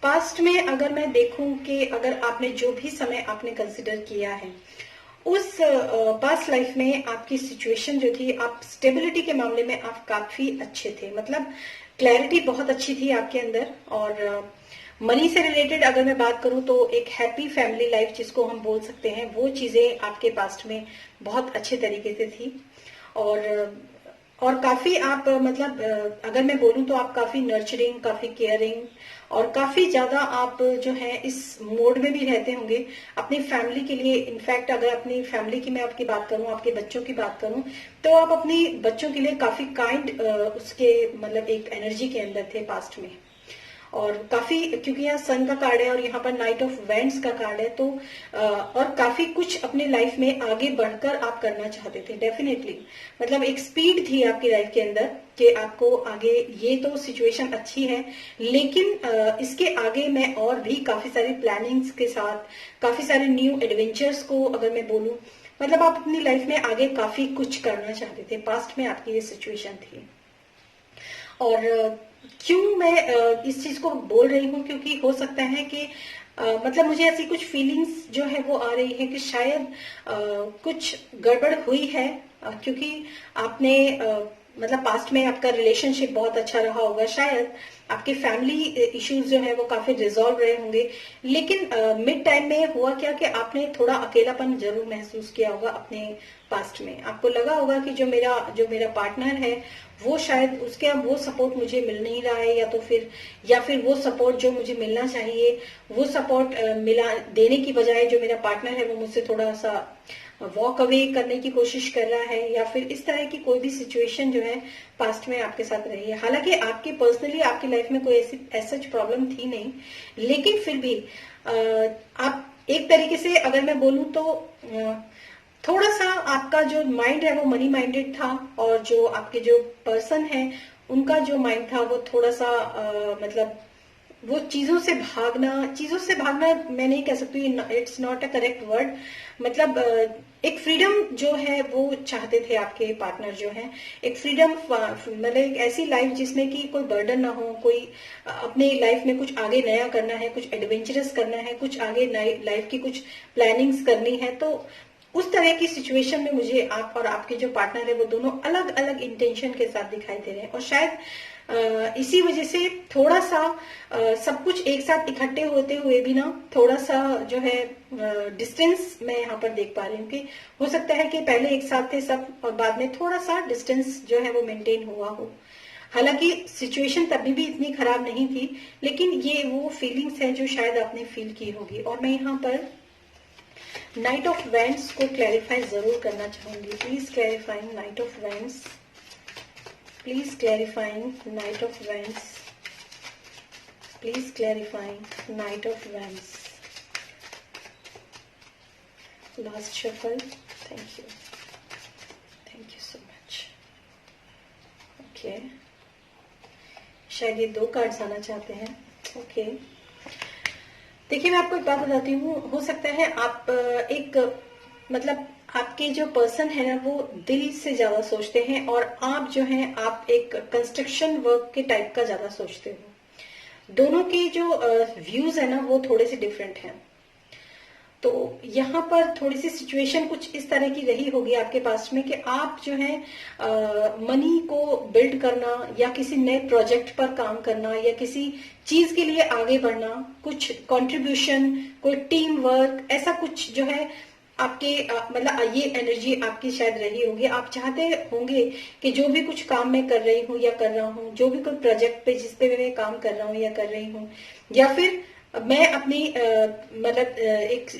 Past में अगर मैं देखूं कि अगर आपने जो भी समय आपने कंसिडर किया है, उस पास्ट लाइफ में आपकी सिचुएशन जो थी, आप स्टेबिलिटी के मामले में आप काफी अच्छे थे, मतलब क्लैरिटी बहुत अच्छी थी आपके अंदर। और मनी से रिलेटेड अगर मैं बात करूं तो एक हैप्पी फैमिली लाइफ जिसको हम बोल सकते हैं, वो चीजें आपके पास्ट में बहुत अच्छे तरीके से थी। और काफी आप मतलब अगर मैं बोलूं तो आप काफी नर्चरिंग, काफी केयरिंग और काफी ज्यादा आप जो है इस मोड में भी रहते होंगे अपनी फैमिली के लिए। इनफैक्ट अगर अपनी फैमिली की मैं आपकी बात करूं, आपके बच्चों की बात करूं, तो आप अपनी बच्चों के लिए काफी काइंड उसके मतलब एक एनर्जी के अंदर थे पास्ट में। और काफी, क्योंकि यहाँ सन का कार्ड है और यहाँ पर नाइट ऑफ वेंड्स का कार्ड है, तो और काफी कुछ अपने लाइफ में आगे बढ़कर आप करना चाहते थे डेफिनेटली। मतलब एक स्पीड थी आपकी लाइफ के अंदर कि आपको आगे, ये तो सिचुएशन अच्छी है लेकिन इसके आगे मैं और भी काफी सारी प्लानिंग्स के साथ, काफी सारे न्यू एडवेंचर्स को अगर मैं बोलूं, मतलब आप अपनी लाइफ में आगे काफी कुछ करना चाहते थे। पास्ट में आपकी ये सिचुएशन थी। और क्यों मैं इस चीज को बोल रही हूँ, क्योंकि हो सकता है कि मतलब मुझे ऐसी कुछ फीलिंग्स जो है वो आ रही है कि शायद कुछ गड़बड़ हुई है, क्योंकि आपने मतलब पास्ट में आपका रिलेशनशिप बहुत अच्छा रहा होगा, शायद आपके फैमिली इश्यूज जो है वो काफी रिजॉल्व रहे होंगे। लेकिन मिड टाइम में हुआ क्या कि आपने थोड़ा अकेलापन जरूर महसूस किया होगा अपने पास्ट में। आपको लगा होगा कि जो मेरा पार्टनर है वो शायद उसके अब वो सपोर्ट मुझे मिल नहीं रहा है, या फिर वो सपोर्ट जो मुझे मिलना चाहिए वो सपोर्ट मिला देने की बजाय जो मेरा पार्टनर है वो मुझसे थोड़ा सा वॉक अवे करने की कोशिश कर रहा है, या फिर इस तरह की कोई भी सिचुएशन जो है पास्ट में आपके साथ रही है। हालांकि आपकी पर्सनली आपकी लाइफ में कोई ऐसी प्रॉब्लम थी नहीं, लेकिन फिर भी आप एक तरीके से अगर मैं बोलूं तो थोड़ा सा आपका जो माइंड है वो मनी माइंडेड था, और जो आपके जो पर्सन है उनका जो माइंड था वो थोड़ा सा मतलब वो चीजों से भागना मैं नहीं कह सकती, it's not a correct word. मतलब एक फ्रीडम जो है वो चाहते थे आपके पार्टनर जो है, एक फ्रीडम, मतलब एक ऐसी लाइफ जिसमें कि कोई बर्डन ना हो, कोई अपने लाइफ में कुछ आगे नया करना है, कुछ एडवेंचरस करना है, कुछ आगे लाइफ की कुछ प्लानिंग्स करनी है। तो उस तरह की सिचुएशन में मुझे आप और आपके जो पार्टनर है वो दोनों अलग अलग इंटेंशन के साथ दिखाई दे रहे हैं, और शायद इसी वजह से थोड़ा सा सब कुछ एक साथ इकट्ठे होते हुए भी ना थोड़ा सा जो है डिस्टेंस मैं यहाँ पर देख पा रही हूँ कि हो सकता है कि पहले एक साथ थे सब और बाद में थोड़ा सा डिस्टेंस जो है वो मेंटेन हुआ हो। हालांकि सिचुएशन तभी भी इतनी खराब नहीं थी, लेकिन ये वो फीलिंग्स है जो शायद आपने फील की होगी। और मैं यहाँ पर नाइट ऑफ वेंड्स को क्लैरिफाई जरूर करना चाहूंगी। Please clarifying night of vends, please clarifying night of vends, please clarifying night of vends. Last shuffle, thank you so much. Okay, शायद ये 2 कार्ड्स आना चाहते हैं। ओके, देखिए मैं आपको एक बात बताती हूँ, हो सकता है आप एक मतलब आपके जो पर्सन है ना वो दिल से ज्यादा सोचते हैं, और आप जो हैं आप एक कंस्ट्रक्शन वर्क के टाइप का ज्यादा सोचते हो। दोनों के जो व्यूज है ना वो थोड़े से डिफरेंट हैं। तो यहाँ पर थोड़ी सी सिचुएशन कुछ इस तरह की रही होगी आपके पास में कि आप जो है मनी को बिल्ड करना, या किसी नए प्रोजेक्ट पर काम करना, या किसी चीज के लिए आगे बढ़ना, कुछ कंट्रीब्यूशन, कोई टीम वर्क, ऐसा कुछ जो है आपके मतलब ये एनर्जी आपकी शायद रही होगी। आप चाहते होंगे कि जो भी कुछ काम मैं कर रही हूँ या कर रहा हूँ, जो भी कोई प्रोजेक्ट पे जिस पे मैं काम कर रहा हूँ या कर रही हूँ, या फिर मैं अपनी मतलब एक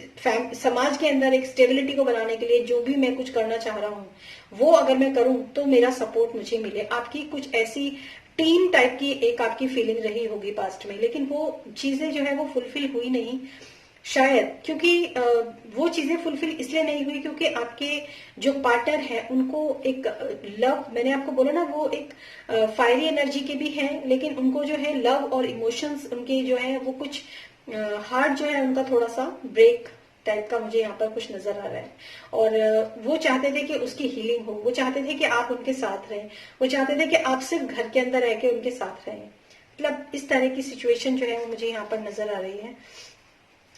समाज के अंदर एक स्टेबिलिटी को बनाने के लिए जो भी मैं कुछ करना चाह रहा हूँ, वो अगर मैं करूँ तो मेरा सपोर्ट मुझे मिले। आपकी कुछ ऐसी टीम टाइप की एक आपकी फीलिंग रही होगी पास्ट में, लेकिन वो चीजें जो है वो फुलफिल हुई नहीं शायद, क्योंकि वो चीजें फुलफिल इसलिए नहीं हुई क्योंकि आपके जो पार्टनर है उनको एक लव, मैंने आपको बोला ना, वो एक फायरी एनर्जी के भी हैं, लेकिन उनको जो है लव और इमोशंस उनके जो है वो कुछ हार्ट जो है उनका थोड़ा सा ब्रेक टाइप का मुझे यहाँ पर कुछ नजर आ रहा है। और वो चाहते थे कि उसकी हीलिंग हो, वो चाहते थे कि आप उनके साथ रहें, वो चाहते थे कि आप सिर्फ घर के अंदर रह के उनके साथ रहें। मतलब इस तरह की सिचुएशन जो है वो मुझे यहाँ पर नजर आ रही है।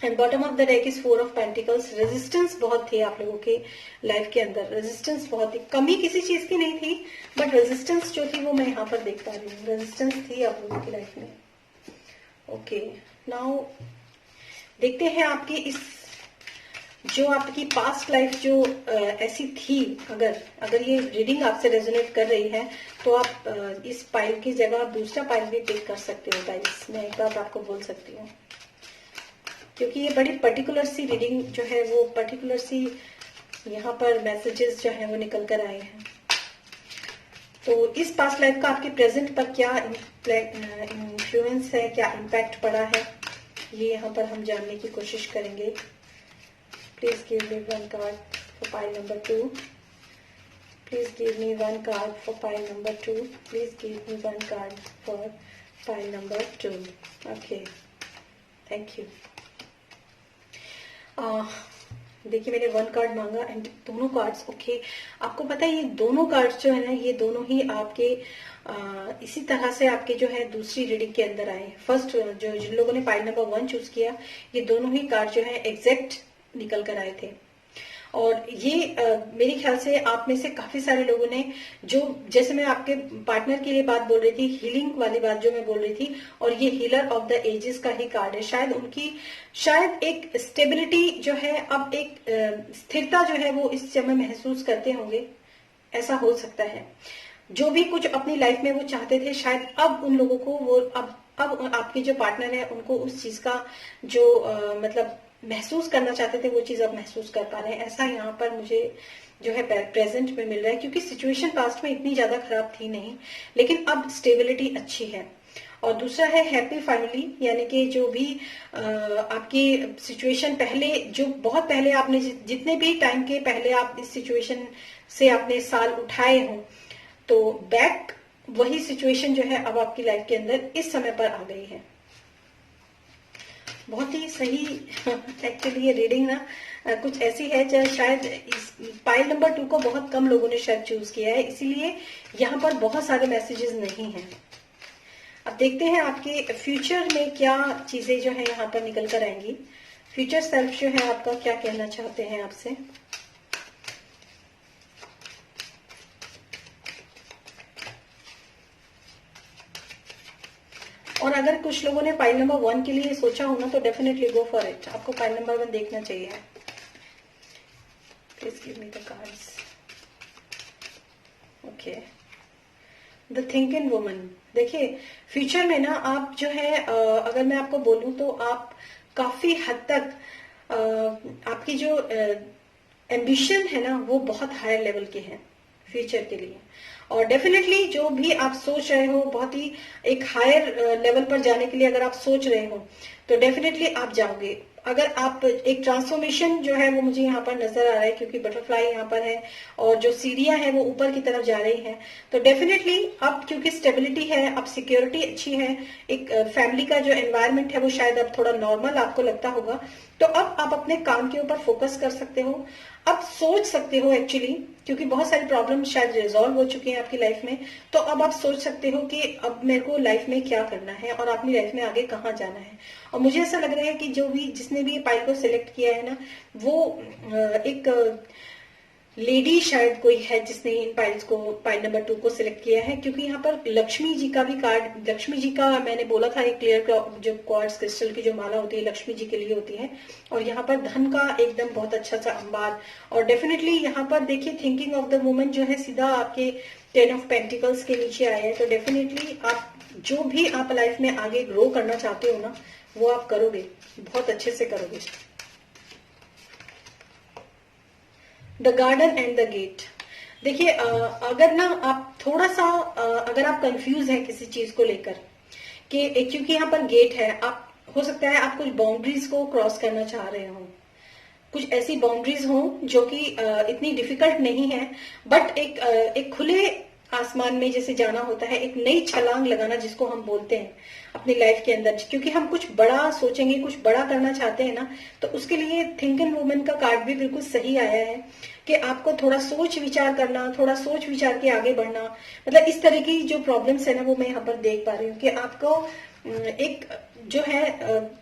And bottom of the deck is 4 of pentacles. Resistance बहुत थी आप लोगों के लाइफ के अंदर, रेजिस्टेंस बहुत थी, कमी किसी चीज की नहीं थी, बट रेजिस्टेंस जो थी वो मैं यहाँ पर देख पा रही हूँ, रेजिस्टेंस थी आप लोगों की लाइफ में। ओके, नाउ देखते हैं आपकी इस जो आपकी पास्ट लाइफ जो ऐसी थी, अगर ये रीडिंग आपसे रेजोनेट कर रही है तो आप इस पाइल की जगह आप दूसरा पाइल भी पिक कर सकते हो गाइस। मैं एक बात आपको बोल सकती हूँ, क्योंकि ये बड़ी पर्टिकुलर सी रीडिंग जो है वो पर्टिकुलर सी यहाँ पर मैसेजेस जो है वो निकल कर आए हैं। तो इस पास्ट लाइफ का आपके प्रेजेंट पर क्या इन्फ्लुएंस है, क्या इम्पैक्ट पड़ा है, ये यहाँ पर हम जानने की कोशिश करेंगे। Please give me one card for pile number 2। Please give me one card for pile number 2। Please give me one card for pile number 2। Okay, thank you. देखिए मैंने वन कार्ड मांगा एंड दोनों कार्ड्स ओके। आपको पता है ये दोनों cards जो है ना, ये दोनों ही आपके इसी तरह से आपके जो है दूसरी रीडिंग के अंदर आए। फर्स्ट जो जिन लोगों ने पाइल नंबर 1 चूज किया, ये दोनों ही कार्ड जो है एग्जैक्ट निकल कर आए थे। और ये मेरे ख्याल से आप में से काफी सारे लोगों ने, जो जैसे मैं आपके पार्टनर के लिए बात बोल रही थी, हीलिंग वाली बात जो मैं बोल रही थी, और ये हीलर ऑफ द एजेस का ही कार्ड है। शायद उनकी एक स्टेबिलिटी जो है, अब एक स्थिरता जो है वो इस समय महसूस करते होंगे, ऐसा हो सकता है। जो भी कुछ अपनी लाइफ में वो चाहते थे, शायद अब उन लोगों को वो अब आपके जो पार्टनर है उनको उस चीज का जो मतलब महसूस करना चाहते थे वो चीज अब महसूस कर पा रहे हैं। ऐसा यहाँ पर मुझे जो है प्रेजेंट में मिल रहा है, क्योंकि सिचुएशन पास्ट में इतनी ज्यादा खराब थी नहीं, लेकिन अब स्टेबिलिटी अच्छी है। और दूसरा है हैप्पी फैमिली, यानी कि जो भी आपकी सिचुएशन पहले, जो बहुत पहले आपने जितने भी टाइम के पहले आप इस सिचुएशन से आपने साल उठाए हो, तो बैक वही सिचुएशन जो है अब आपकी लाइफ के अंदर इस समय पर आ गई है। बहुत ही सही। एक्चुअली ये रीडिंग ना कुछ ऐसी है जो शायद इस पाइल नंबर 2 को बहुत कम लोगों ने शायद चूज किया है, इसीलिए यहाँ पर बहुत सारे मैसेजेस नहीं हैं। अब देखते हैं आपके फ्यूचर में क्या चीजें जो है यहाँ पर निकल कर आएंगी। फ्यूचर सेल्फ जो है आपका क्या कहना चाहते हैं आपसे। और अगर कुछ लोगों ने पाइल नंबर 1 के लिए सोचा हो ना, तो डेफिनेटली गो फॉर इट। आपको पाइल नंबर 1 देखना चाहिए। Please give me the cards. Okay, the thinking woman. देखिए फ्यूचर में ना आप जो है अगर मैं आपको बोलूं तो आप काफी हद तक आपकी जो एम्बिशन है ना वो बहुत हायर लेवल के हैं फ्यूचर के लिए। और डेफिनेटली जो भी आप सोच रहे हो, बहुत ही एक हायर लेवल पर जाने के लिए अगर आप सोच रहे हो तो डेफिनेटली आप जाओगे। अगर आप एक ट्रांसफॉर्मेशन जो है वो मुझे यहाँ पर नजर आ रहा है, क्योंकि बटरफ्लाई यहाँ पर है और जो सीढ़ियां हैं वो ऊपर की तरफ जा रही हैं, तो डेफिनेटली अब क्योंकि स्टेबिलिटी है, अब सिक्योरिटी अच्छी है, एक फैमिली का जो एनवायरनमेंट है वो शायद अब थोड़ा नॉर्मल आपको लगता होगा, तो अब आप अपने काम के ऊपर फोकस कर सकते हो। अब सोच सकते हो एक्चुअली, क्योंकि बहुत सारी प्रॉब्लम शायद रिजॉल्व हो चुकी हैं आपकी लाइफ में, तो अब आप सोच सकते हो कि अब मेरे को लाइफ में क्या करना है और अपनी लाइफ में आगे कहाँ जाना है। और मुझे ऐसा लग रहा है कि जो भी जिसने भी ये पाइल को सिलेक्ट किया है ना, वो एक लेडी शायद कोई है जिसने इन पाइल्स को, पाइल नंबर 2 को सिलेक्ट किया है, क्योंकि यहाँ पर लक्ष्मी जी का भी कार्ड, लक्ष्मी जी का मैंने बोला था एक क्लियर जो क्वार्ट्ज क्रिस्टल की जो माला होती है लक्ष्मी जी के लिए होती है, और यहाँ पर धन का एकदम बहुत अच्छा सा अंबार। और डेफिनेटली यहाँ पर देखिए थिंकिंग ऑफ द वुमन जो है सीधा आपके 10 ऑफ पेंटिकल्स के नीचे आया है। तो डेफिनेटली आप जो भी आप लाइफ में आगे ग्रो करना चाहते हो ना, वो आप करोगे, बहुत अच्छे से करोगे। The garden and the gate. देखिए अगर ना आप थोड़ा सा अगर आप कंफ्यूज है किसी चीज को लेकर कि क्योंकि यहाँ पर गेट है, आप हो सकता है आप कुछ बाउंड्रीज को क्रॉस करना चाह रहे हो, कुछ ऐसी बाउंड्रीज हो जो कि इतनी डिफिकल्ट नहीं है, बट एक खुले आसमान में जैसे जाना होता है, एक नई छलांग लगाना जिसको हम बोलते हैं अपनी लाइफ के अंदर, क्योंकि हम कुछ बड़ा सोचेंगे, कुछ बड़ा करना चाहते हैं ना, तो उसके लिए थिंक एंड वुमन का कार्ड भी बिल्कुल सही आया है कि आपको थोड़ा सोच विचार करना, थोड़ा सोच विचार के आगे बढ़ना, मतलब इस तरह की जो प्रॉब्लम्स है ना वो मैं यहाँ पर देख पा रही हूँ कि आपको एक जो है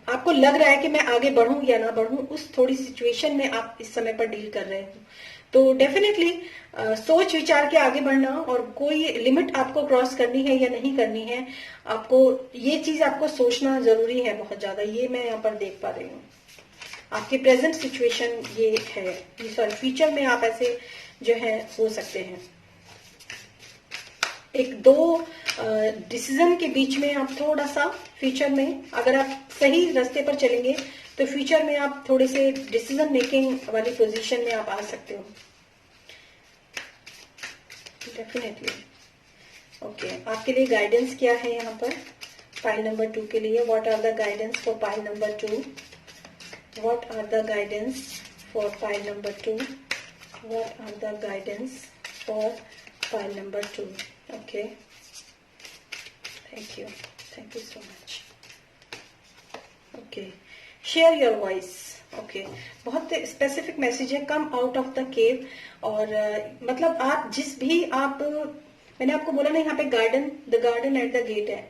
आपको लग रहा है कि मैं आगे बढ़ूं या ना बढ़ूं, उस थोड़ी सिचुएशन में आप इस समय पर डील कर रहे हो। तो डेफिनेटली सोच विचार के आगे बढ़ना, और कोई लिमिट आपको क्रॉस करनी है या नहीं करनी है, आपको ये चीज आपको सोचना जरूरी है बहुत ज्यादा, ये मैं यहाँ पर देख पा रही हूँ। आपकी प्रेजेंट सिचुएशन ये है, सॉरी फ्यूचर में आप ऐसे जो है हो सकते हैं। एक दो डिसीजन के बीच में आप थोड़ा सा फ्यूचर में, अगर आप सही रास्ते पर चलेंगे तो फ्यूचर में आप थोड़े से डिसीजन मेकिंग वाली पोजीशन में आप आ सकते हो डेफिनेटली। ओके, आपके लिए गाइडेंस क्या है यहाँ पर पाइल नंबर 2 के लिए? What are the guidance for pile number 2? What are the guidance for pile number 2? What are the guidance for pile number 2? Okay, thank you so much. Okay, share your voice. Okay, बहुत specific message है, come out of the cave. और मतलब आप जिस भी आप, मैंने आपको बोला ना यहाँ पे garden, the garden at the gate है,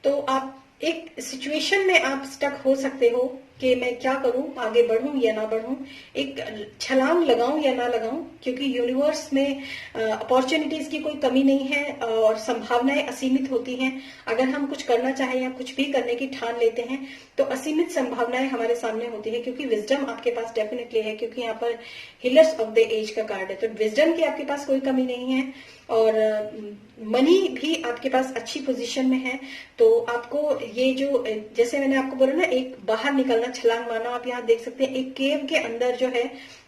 तो आप एक सिचुएशन में आप स्टक हो सकते हो कि मैं क्या करूं, आगे बढ़ूं या ना बढ़ूं, एक छलांग लगाऊं या ना लगाऊं, क्योंकि यूनिवर्स में अपॉर्चुनिटीज की कोई कमी नहीं है और संभावनाएं असीमित होती हैं। अगर हम कुछ करना चाहें या कुछ भी करने की ठान लेते हैं तो असीमित संभावनाएं हमारे सामने होती है, क्योंकि विजडम आपके पास डेफिनेटली है, क्योंकि यहाँ पर हीलर्स ऑफ द एज का कार्ड है, तो विजडम की आपके पास कोई कमी नहीं है, और मनी भी आपके पास अच्छी पोजीशन में है। तो आपको ये जो, जैसे मैंने आपको बोला ना, एक बाहर निकलना, छलांग मारना, आप यहाँ देख सकते हैं एक केव के अंदर जो है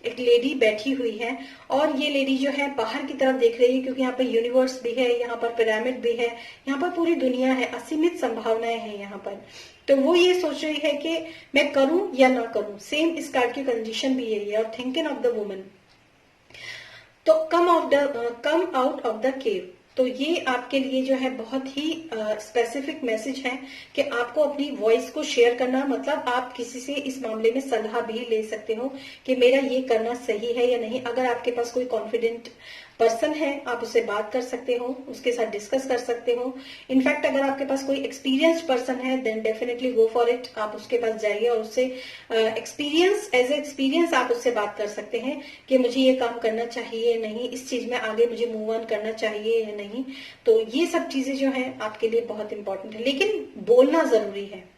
एक लेडी बैठी हुई है, और ये लेडी जो है बाहर की तरफ देख रही है, क्योंकि यहाँ पर यूनिवर्स भी है, यहाँ पर पिरामिड भी है, यहाँ पर पूरी दुनिया है, असीमित संभावनाएं हैं यहाँ पर। तो वो ये सोच रही है कि मैं करूं या ना करूं, सेम इस कार्ड की कंडीशन भी यही है। और थिंकिंग ऑफ द वुमन, तो कम आउट ऑफ द केव, तो ये आपके लिए जो है बहुत ही स्पेसिफिक मैसेज है कि आपको अपनी वॉइस को शेयर करना, मतलब आप किसी से इस मामले में सलाह भी ले सकते हो कि मेरा ये करना सही है या नहीं। अगर आपके पास कोई कॉन्फिडेंट पर्सन है, आप उससे बात कर सकते हो, उसके साथ डिस्कस कर सकते हो। इनफैक्ट अगर आपके पास कोई एक्सपीरियंस्ड पर्सन है, then definitely go for it, आप उसके पास जाइए और उससे एज एक्सपीरियंस आप उससे बात कर सकते हैं कि मुझे ये काम करना चाहिए नहीं, इस चीज में आगे मुझे मूव ऑन करना चाहिए या नहीं। तो ये सब चीजें जो है आपके लिए बहुत इंपॉर्टेंट है, लेकिन बोलना जरूरी है।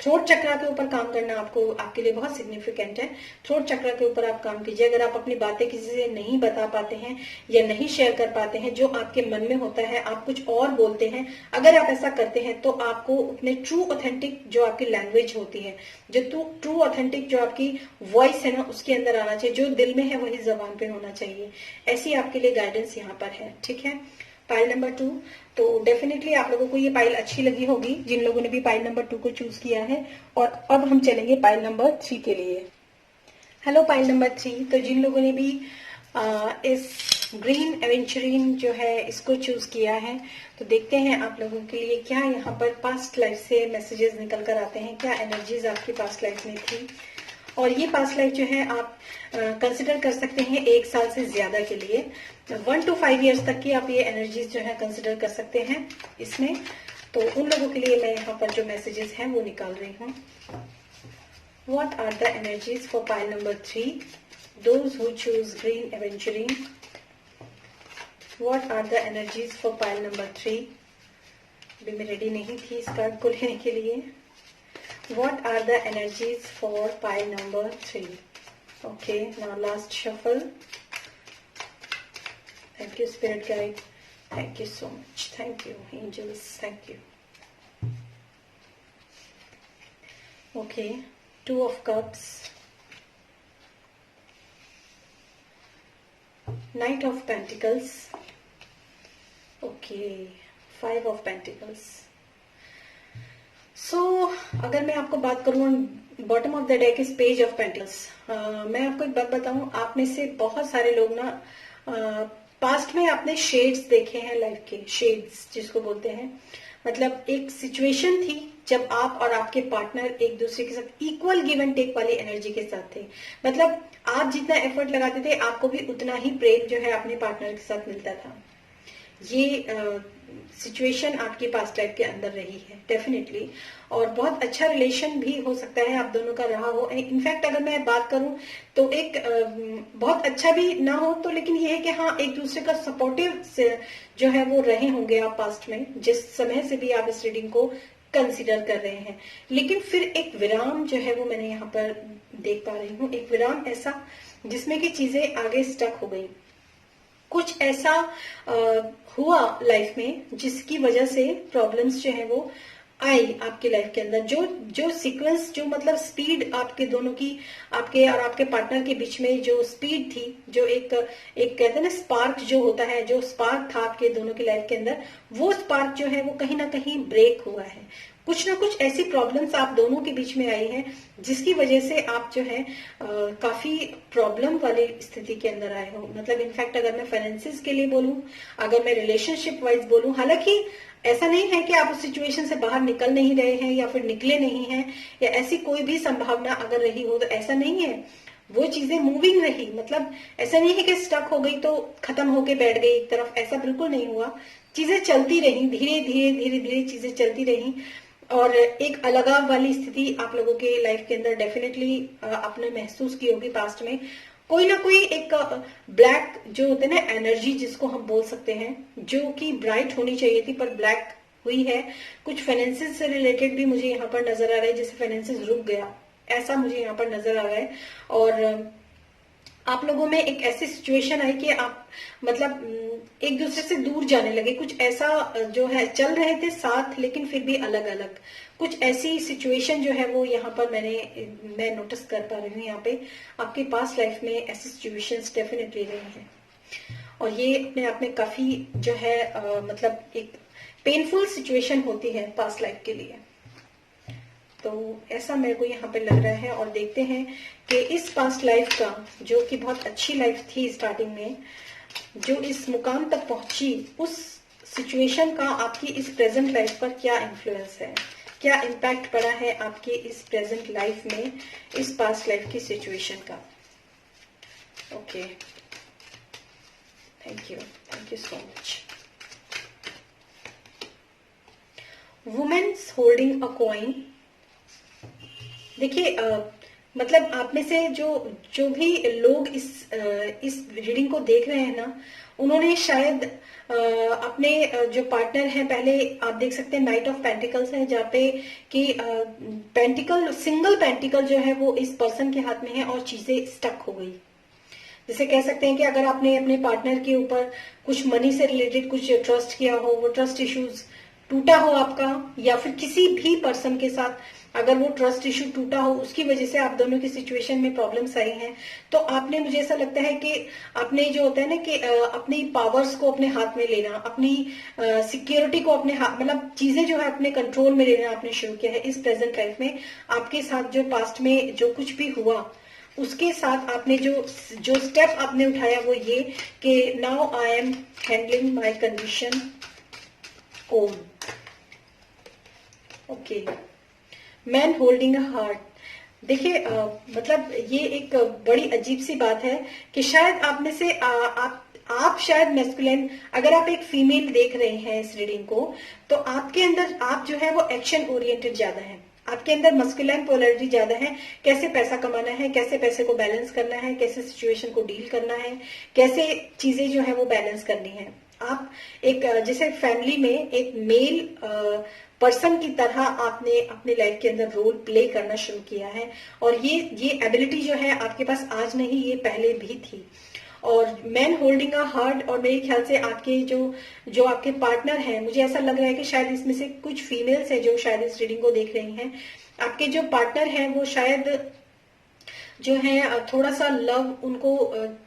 थ्रोट चक्रा के ऊपर काम करना आपको, आपके लिए बहुत सिग्निफिकेंट है। थ्रोट चक्रा के ऊपर आप काम कीजिए। अगर आप अपनी बातें किसी से नहीं बता पाते हैं या नहीं शेयर कर पाते हैं, जो आपके मन में होता है, आप कुछ और बोलते हैं, अगर आप ऐसा करते हैं तो आपको अपने ट्रू ऑथेंटिक जो आपकी लैंग्वेज होती है, जो ट्रू ऑथेंटिक जो आपकी वॉइस है ना, उसके अंदर आना चाहिए, जो दिल में है वही जबान पे होना चाहिए। ऐसी आपके लिए गाइडेंस यहाँ पर है, ठीक है। पाइल नंबर 2, तो डेफिनेटली आप लोगों को ये पाइल अच्छी लगी होगी जिन लोगों ने भी पाइल नंबर 2 को चूज किया है। और अब हम चलेंगे पाइल नंबर 3 के लिए। हेलो पाइल नंबर 3, तो जिन लोगों ने भी इस ग्रीन एवेंचरिन जो है इसको चूज किया है, तो देखते हैं आप लोगों के लिए क्या यहाँ पर पास्ट लाइफ से मैसेजेस निकल कर आते हैं, क्या एनर्जीज आपकी पास्ट लाइफ में थी। और ये पास्ट लाइफ जो है आप कंसिडर कर सकते हैं 1 साल से ज्यादा के लिए, 1 to 5 years तक की आप ये एनर्जीज जो है कंसिडर कर सकते हैं इसमें। तो उन लोगों के लिए मैं यहाँ पर जो मैसेजेस हैं वो निकाल रही हूँ। What are the energies for pile number 3, those who choose green adventuring? What are the energies for pile number 3? अभी मैं रेडी नहीं थी इस कार्ड को लेने के लिए। What are the energies for pile number 3? Okay, now last shuffle. Thank you, Spirit Guide. Thank you so much. Thank you, angels. Thank you. Okay, 2 of cups, knight of pentacles, okay, 5 of pentacles. So अगर मैं आपको बात करूं, bottom of the deck is page of pentacles. मैं आपको एक बात बताऊं, आप में से बहुत सारे लोग ना पास्ट में आपने शेड्स देखे हैं, लाइफ के शेड्स जिसको बोलते हैं। मतलब एक सिचुएशन थी जब आप और आपके पार्टनर एक दूसरे के साथ इक्वल गिव एंड टेक वाली एनर्जी के साथ थे। मतलब आप जितना एफर्ट लगाते थे, आपको भी उतना ही प्रेम जो है अपने पार्टनर के साथ मिलता था। ये सिचुएशन आपकी पास्ट लाइफ के अंदर रही है डेफिनेटली, और बहुत अच्छा रिलेशन भी हो सकता है आप दोनों का रहा हो। इनफैक्ट अगर मैं बात करूं तो एक बहुत अच्छा भी ना हो तो, लेकिन ये है कि हाँ, एक दूसरे का सपोर्टिव जो है वो रहे होंगे आप पास्ट में, जिस समय से भी आप इस रीडिंग को कंसिडर कर रहे हैं। लेकिन फिर एक विराम जो है वो मैंने यहाँ पर देख पा रही हूँ, एक विराम ऐसा जिसमें कि चीजें आगे स्टक हो गई। कुछ ऐसा हुआ लाइफ में जिसकी वजह से प्रॉब्लम्स जो है वो आई आपके लाइफ के अंदर। जो सीक्वेंस, जो मतलब स्पीड आपके दोनों की, आपके और आपके पार्टनर के बीच में जो स्पीड थी, जो एक कहते हैं ना स्पार्क जो होता है, जो स्पार्क था आपके दोनों की लाइफ के अंदर, वो स्पार्क जो है वो कहीं ना कहीं ब्रेक हुआ है। कुछ ना कुछ ऐसी प्रॉब्लम्स आप दोनों के बीच में आई है जिसकी वजह से आप जो है काफी प्रॉब्लम वाली स्थिति के अंदर आए हो। मतलब इनफैक्ट अगर मैं फाइनेंसिस के लिए बोलूं, अगर मैं रिलेशनशिप वाइज बोलूं, हालांकि ऐसा नहीं है कि आप उस सिचुएशन से बाहर निकल नहीं रहे हैं या फिर निकले नहीं हैं, या ऐसी कोई भी संभावना अगर रही हो तो ऐसा नहीं है। वो चीजें मूविंग रही, मतलब ऐसा नहीं है कि स्टक हो गई तो खत्म होके बैठ गई एक तरफ, ऐसा बिल्कुल नहीं हुआ। चीजें चलती रही, धीरे धीरे धीरे धीरे चीजें चलती रही, और एक अलगाव वाली स्थिति आप लोगों के लाइफ के अंदर डेफिनेटली आपने महसूस की होगी पास्ट में। कोई ना कोई एक ब्लैक जो होते हैं ना एनर्जी, जिसको हम बोल सकते हैं, जो कि ब्राइट होनी चाहिए थी पर ब्लैक हुई है। कुछ फाइनेंसिस से रिलेटेड भी मुझे यहाँ पर नजर आ रहा है, जैसे फाइनेंसिस रुक गया, ऐसा मुझे यहाँ पर नजर आ रहा है। और आप लोगों में एक ऐसी सिचुएशन आई कि आप मतलब एक दूसरे से दूर जाने लगे। कुछ ऐसा जो है, चल रहे थे साथ लेकिन फिर भी अलग अलग, कुछ ऐसी सिचुएशन जो है वो यहाँ पर मैं नोटिस कर पा रही हूँ। यहाँ पे आपके पास लाइफ में ऐसी सिचुएशंस डेफिनेटली रही हैं, और ये अपने आप में काफी जो है मतलब एक पेनफुल सिचुएशन होती है पास्ट लाइफ के लिए। तो ऐसा मेरे को यहाँ पे लग रहा है। और देखते हैं कि इस पास्ट लाइफ का, जो कि बहुत अच्छी लाइफ थी स्टार्टिंग में, जो इस मुकाम तक पहुंची, उस सिचुएशन का आपकी इस प्रेजेंट लाइफ पर क्या इन्फ्लुएंस है, क्या इम्पैक्ट पड़ा है आपकी इस प्रेजेंट लाइफ में इस पास्ट लाइफ की सिचुएशन का। Okay, thank you so much. Women's holding a coin. देखिए मतलब आप में से जो भी लोग इस रीडिंग को देख रहे हैं ना, उन्होंने शायद अपने जो पार्टनर हैं, पहले आप देख सकते हैं नाइट ऑफ पेंटिकल्स है, जहाँ पे कि पेंटिकल, सिंगल पेंटिकल जो है वो इस पर्सन के हाथ में है और चीजें स्टक हो गई। जैसे कह सकते हैं कि अगर आपने अपने पार्टनर के ऊपर कुछ मनी से रिलेटेड कुछ ट्रस्ट किया हो, वो ट्रस्ट इश्यूज टूटा हो आपका, या फिर किसी भी पर्सन के साथ अगर वो ट्रस्ट इशू टूटा हो, उसकी वजह से आप दोनों की सिचुएशन में प्रॉब्लम्स आई हैं, तो आपने, मुझे ऐसा लगता है कि आपने जो होता है ना कि अपनी पावर्स को अपने हाथ में लेना, अपनी सिक्योरिटी को अपने हाथ, मतलब चीजें जो है अपने कंट्रोल में लेना आपने शुरू किया है इस प्रेजेंट लाइफ में। आपके साथ जो पास्ट में जो कुछ भी हुआ, उसके साथ आपने जो स्टेप आपने उठाया वो ये कि now I am handling my condition own. Okay, man holding a heart. देखिए मतलब ये एक बड़ी अजीब सी बात है कि शायद आप में से आप शायद मैस्कुलिन, अगर आप एक फीमेल देख रहे हैं इस रीडिंग को, तो आपके अंदर आप जो है वो एक्शन ओरिएंटेड ज्यादा है, आपके अंदर मस्कुलिन पोलैरिटी ज्यादा है। कैसे पैसा कमाना है, कैसे पैसे को बैलेंस करना है, कैसे सिचुएशन को डील करना है, कैसे चीजें जो है वो बैलेंस करनी है। आप एक जैसे फैमिली में एक मेल पर्सन की तरह आपने अपने लाइफ के अंदर रोल प्ले करना शुरू किया है, और ये एबिलिटी जो है आपके पास आज नहीं, ये पहले भी थी। और मैन होल्डिंग अ हार्ट, और मेरे ख्याल से आपके जो आपके पार्टनर हैं, मुझे ऐसा लग रहा है कि शायद इसमें से कुछ फीमेल्स हैं जो शायद इस रीडिंग को देख रही हैं, आपके जो पार्टनर हैं वो शायद जो है थोड़ा सा लव उनको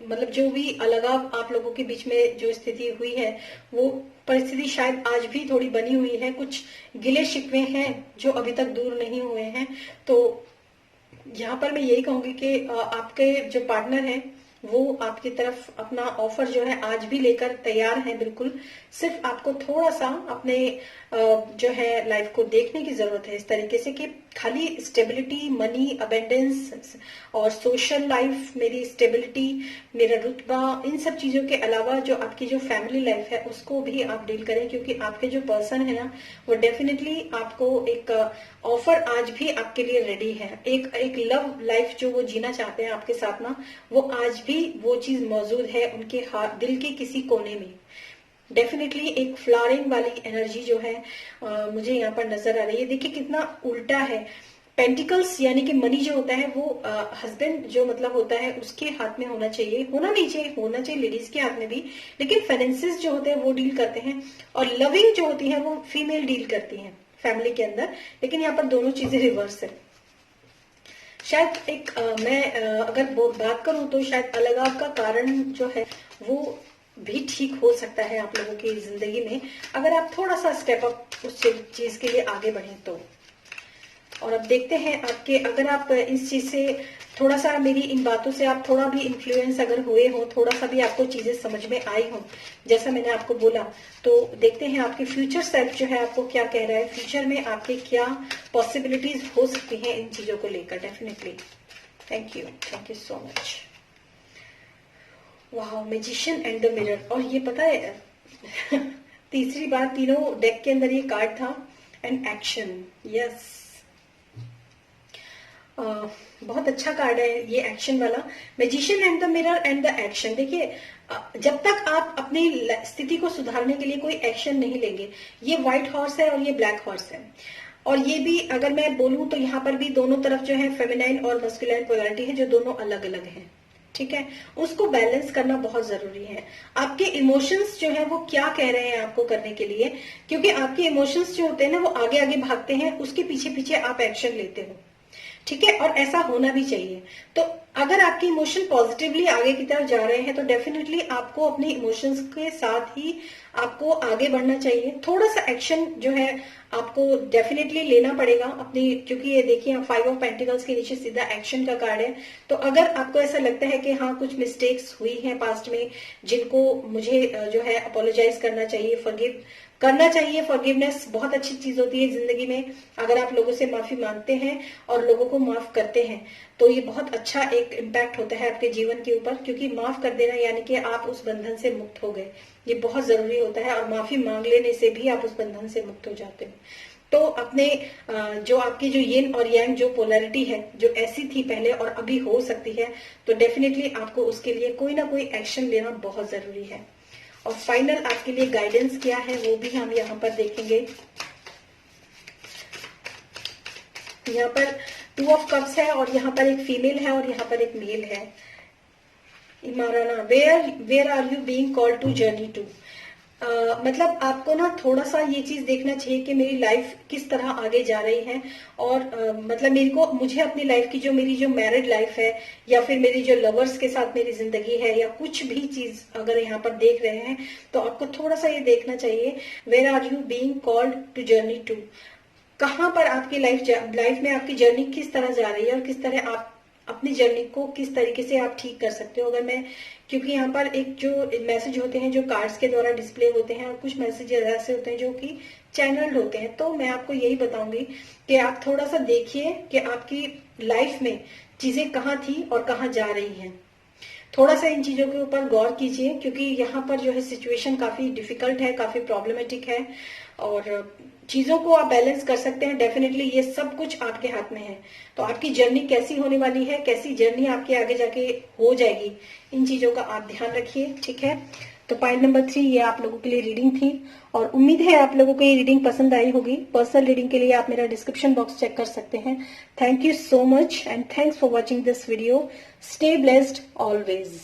मतलब जो भी अलगाव आप लोगों के बीच में जो स्थिति हुई है वो परिस्थिति शायद आज भी थोड़ी बनी हुई है। कुछ गिले शिकवे हैं जो अभी तक दूर नहीं हुए हैं। तो यहाँ पर मैं यही कहूंगी कि आपके जो पार्टनर हैं वो आपकी तरफ अपना ऑफर जो है आज भी लेकर तैयार हैं बिल्कुल। सिर्फ आपको थोड़ा सा अपने जो है लाइफ को देखने की जरूरत है इस तरीके से कि खाली स्टेबिलिटी, मनी, अबेंडेंस और सोशल लाइफ, मेरी स्टेबिलिटी, मेरा रुतबा, इन सब चीजों के अलावा जो आपकी जो फैमिली लाइफ है उसको भी आप डील करें। क्योंकि आपके जो पर्सन है ना वो डेफिनेटली आपको एक ऑफर आज भी आपके लिए रेडी है। एक लव लाइफ जो वो जीना चाहते हैं आपके साथ ना, वो आज भी वो चीज मौजूद है उनके दिल के किसी कोने में। डेफिनेटली एक फ्लावरिंग वाली एनर्जी जो है मुझे यहाँ पर नजर आ रही है। देखिए कितना उल्टा है। पेंटिकल्स यानी कि मनी जो होता है वो हस्बैंड जो मतलब होता है उसके हाथ में होना चाहिए, होना चाहिए लेडीज के हाथ में भी, लेकिन फाइनेंसेस जो होते हैं वो डील करते हैं और लविंग जो होती है वो फीमेल डील करती है फैमिली के अंदर। लेकिन यहाँ पर दोनों चीजें रिवर्स है। शायद एक मैं अगर बात करूं तो शायद अलगाव का कारण जो है वो भी ठीक हो सकता है आप लोगों की जिंदगी में, अगर आप थोड़ा सा स्टेप अप उस चीज के लिए आगे बढ़े तो। और अब देखते हैं आपके, अगर आप इस चीज से थोड़ा सा, मेरी इन बातों से आप थोड़ा भी इन्फ्लुएंस अगर हुए हो, थोड़ा सा भी आपको चीजें समझ में आई हो जैसा मैंने आपको बोला, तो देखते हैं आपके फ्यूचर सेल्फ जो है आपको क्या कह रहा है, फ्यूचर में आपके क्या पॉसिबिलिटीज हो सकती हैं इन चीजों को लेकर। Definitely thank you so much. वाह, मैजिशियन एंड द मिरर। और ये पता है तीसरी बार तीनों डेक के अंदर ये कार्ड था, एंड एक्शन। यस, बहुत अच्छा कार्ड है ये एक्शन वाला, magician and the mirror and the action. देखिए जब तक आप अपनी स्थिति को सुधारने के लिए कोई एक्शन नहीं लेंगे, ये व्हाइट हॉर्स है और ये ब्लैक हॉर्स है, और ये भी अगर मैं बोलूं तो यहाँ पर भी दोनों तरफ जो है फेमिनाइन और मस्कुलाइन पोलैरिटी है जो दोनों अलग अलग है। ठीक है, उसको बैलेंस करना बहुत जरूरी है। आपके इमोशंस जो है वो क्या कह रहे हैं आपको करने के लिए, क्योंकि आपके इमोशंस जो होते हैं ना वो आगे आगे भागते हैं, उसके पीछे पीछे आप एक्शन लेते हो। ठीक है, और ऐसा होना भी चाहिए। तो अगर आपके इमोशन पॉजिटिवली आगे की तरफ जा रहे हैं तो डेफिनेटली आपको अपने इमोशंस के साथ ही आपको आगे बढ़ना चाहिए। थोड़ा सा एक्शन जो है आपको डेफिनेटली लेना पड़ेगा अपनी, क्योंकि ये देखिए 5 ऑफ पेंटिकल्स के नीचे सीधा एक्शन का कार्ड है। तो अगर आपको ऐसा लगता है कि हाँ कुछ मिस्टेक्स हुई हैं पास्ट में जिनको मुझे जो है अपोलोजाइज करना चाहिए, फॉरगिव करना चाहिए। फॉरगिवनेस बहुत अच्छी चीज होती है जिंदगी में। अगर आप लोगों से माफी मांगते हैं और लोगों को माफ करते हैं तो ये बहुत अच्छा एक इम्पैक्ट होता है आपके जीवन के ऊपर, क्योंकि माफ कर देना यानी कि आप उस बंधन से मुक्त हो गए, ये बहुत जरूरी होता है। और माफी मांग लेने से भी आप उस बंधन से मुक्त हो जाते हो। तो अपने जो आपकी जो यिन और यांग जो पोलैरिटी है जो ऐसी थी पहले और अभी हो सकती है, तो डेफिनेटली आपको उसके लिए कोई ना कोई एक्शन लेना बहुत जरूरी है। और फाइनल आपके लिए गाइडेंस क्या है वो भी हम यहाँ पर देखेंगे। यहाँ पर 2 ऑफ कप्स है और यहाँ पर एक फीमेल है और यहाँ पर एक मेल है। इमाराना, where are you being called to journey to. मतलब आपको ना थोड़ा सा ये चीज देखना चाहिए कि मेरी लाइफ किस तरह आगे जा रही है, और मतलब मुझे अपनी लाइफ की जो मेरी जो मैरिड लाइफ है या फिर मेरी जो लवर्स के साथ मेरी जिंदगी है या कुछ भी चीज अगर यहाँ पर देख रहे हैं तो आपको थोड़ा सा ये देखना चाहिए, where are you being called to journey to. कहाँ पर आपकी लाइफ में आपकी जर्नी किस तरह जा रही है और किस तरह आप अपनी जर्नी को किस तरीके से आप ठीक कर सकते हो। अगर मैं, क्योंकि यहाँ पर एक जो मैसेज होते हैं जो कार्ड्स के द्वारा डिस्प्ले होते हैं और कुछ मैसेज ऐसे होते हैं जो कि चैनल्ड होते हैं, तो मैं आपको यही बताऊंगी कि आप थोड़ा सा देखिए कि आपकी लाइफ में चीजें कहाँ थी और कहाँ जा रही हैं। थोड़ा सा इन चीजों के ऊपर गौर कीजिए, क्योंकि यहाँ पर जो है सिचुएशन काफी डिफिकल्ट है, काफी प्रॉब्लमेटिक है, और चीजों को आप बैलेंस कर सकते हैं। डेफिनेटली ये सब कुछ आपके हाथ में है। तो आपकी जर्नी कैसी होने वाली है, कैसी जर्नी आपके आगे जाके हो जाएगी, इन चीजों का आप ध्यान रखिए। ठीक है, तो पॉइंट नंबर 3 ये आप लोगों के लिए रीडिंग थी, और उम्मीद है आप लोगों को ये रीडिंग पसंद आई होगी। पर्सनल रीडिंग के लिए आप मेरा डिस्क्रिप्शन बॉक्स चेक कर सकते हैं। Thank you so much and thanks for watching this video. Stay blessed always.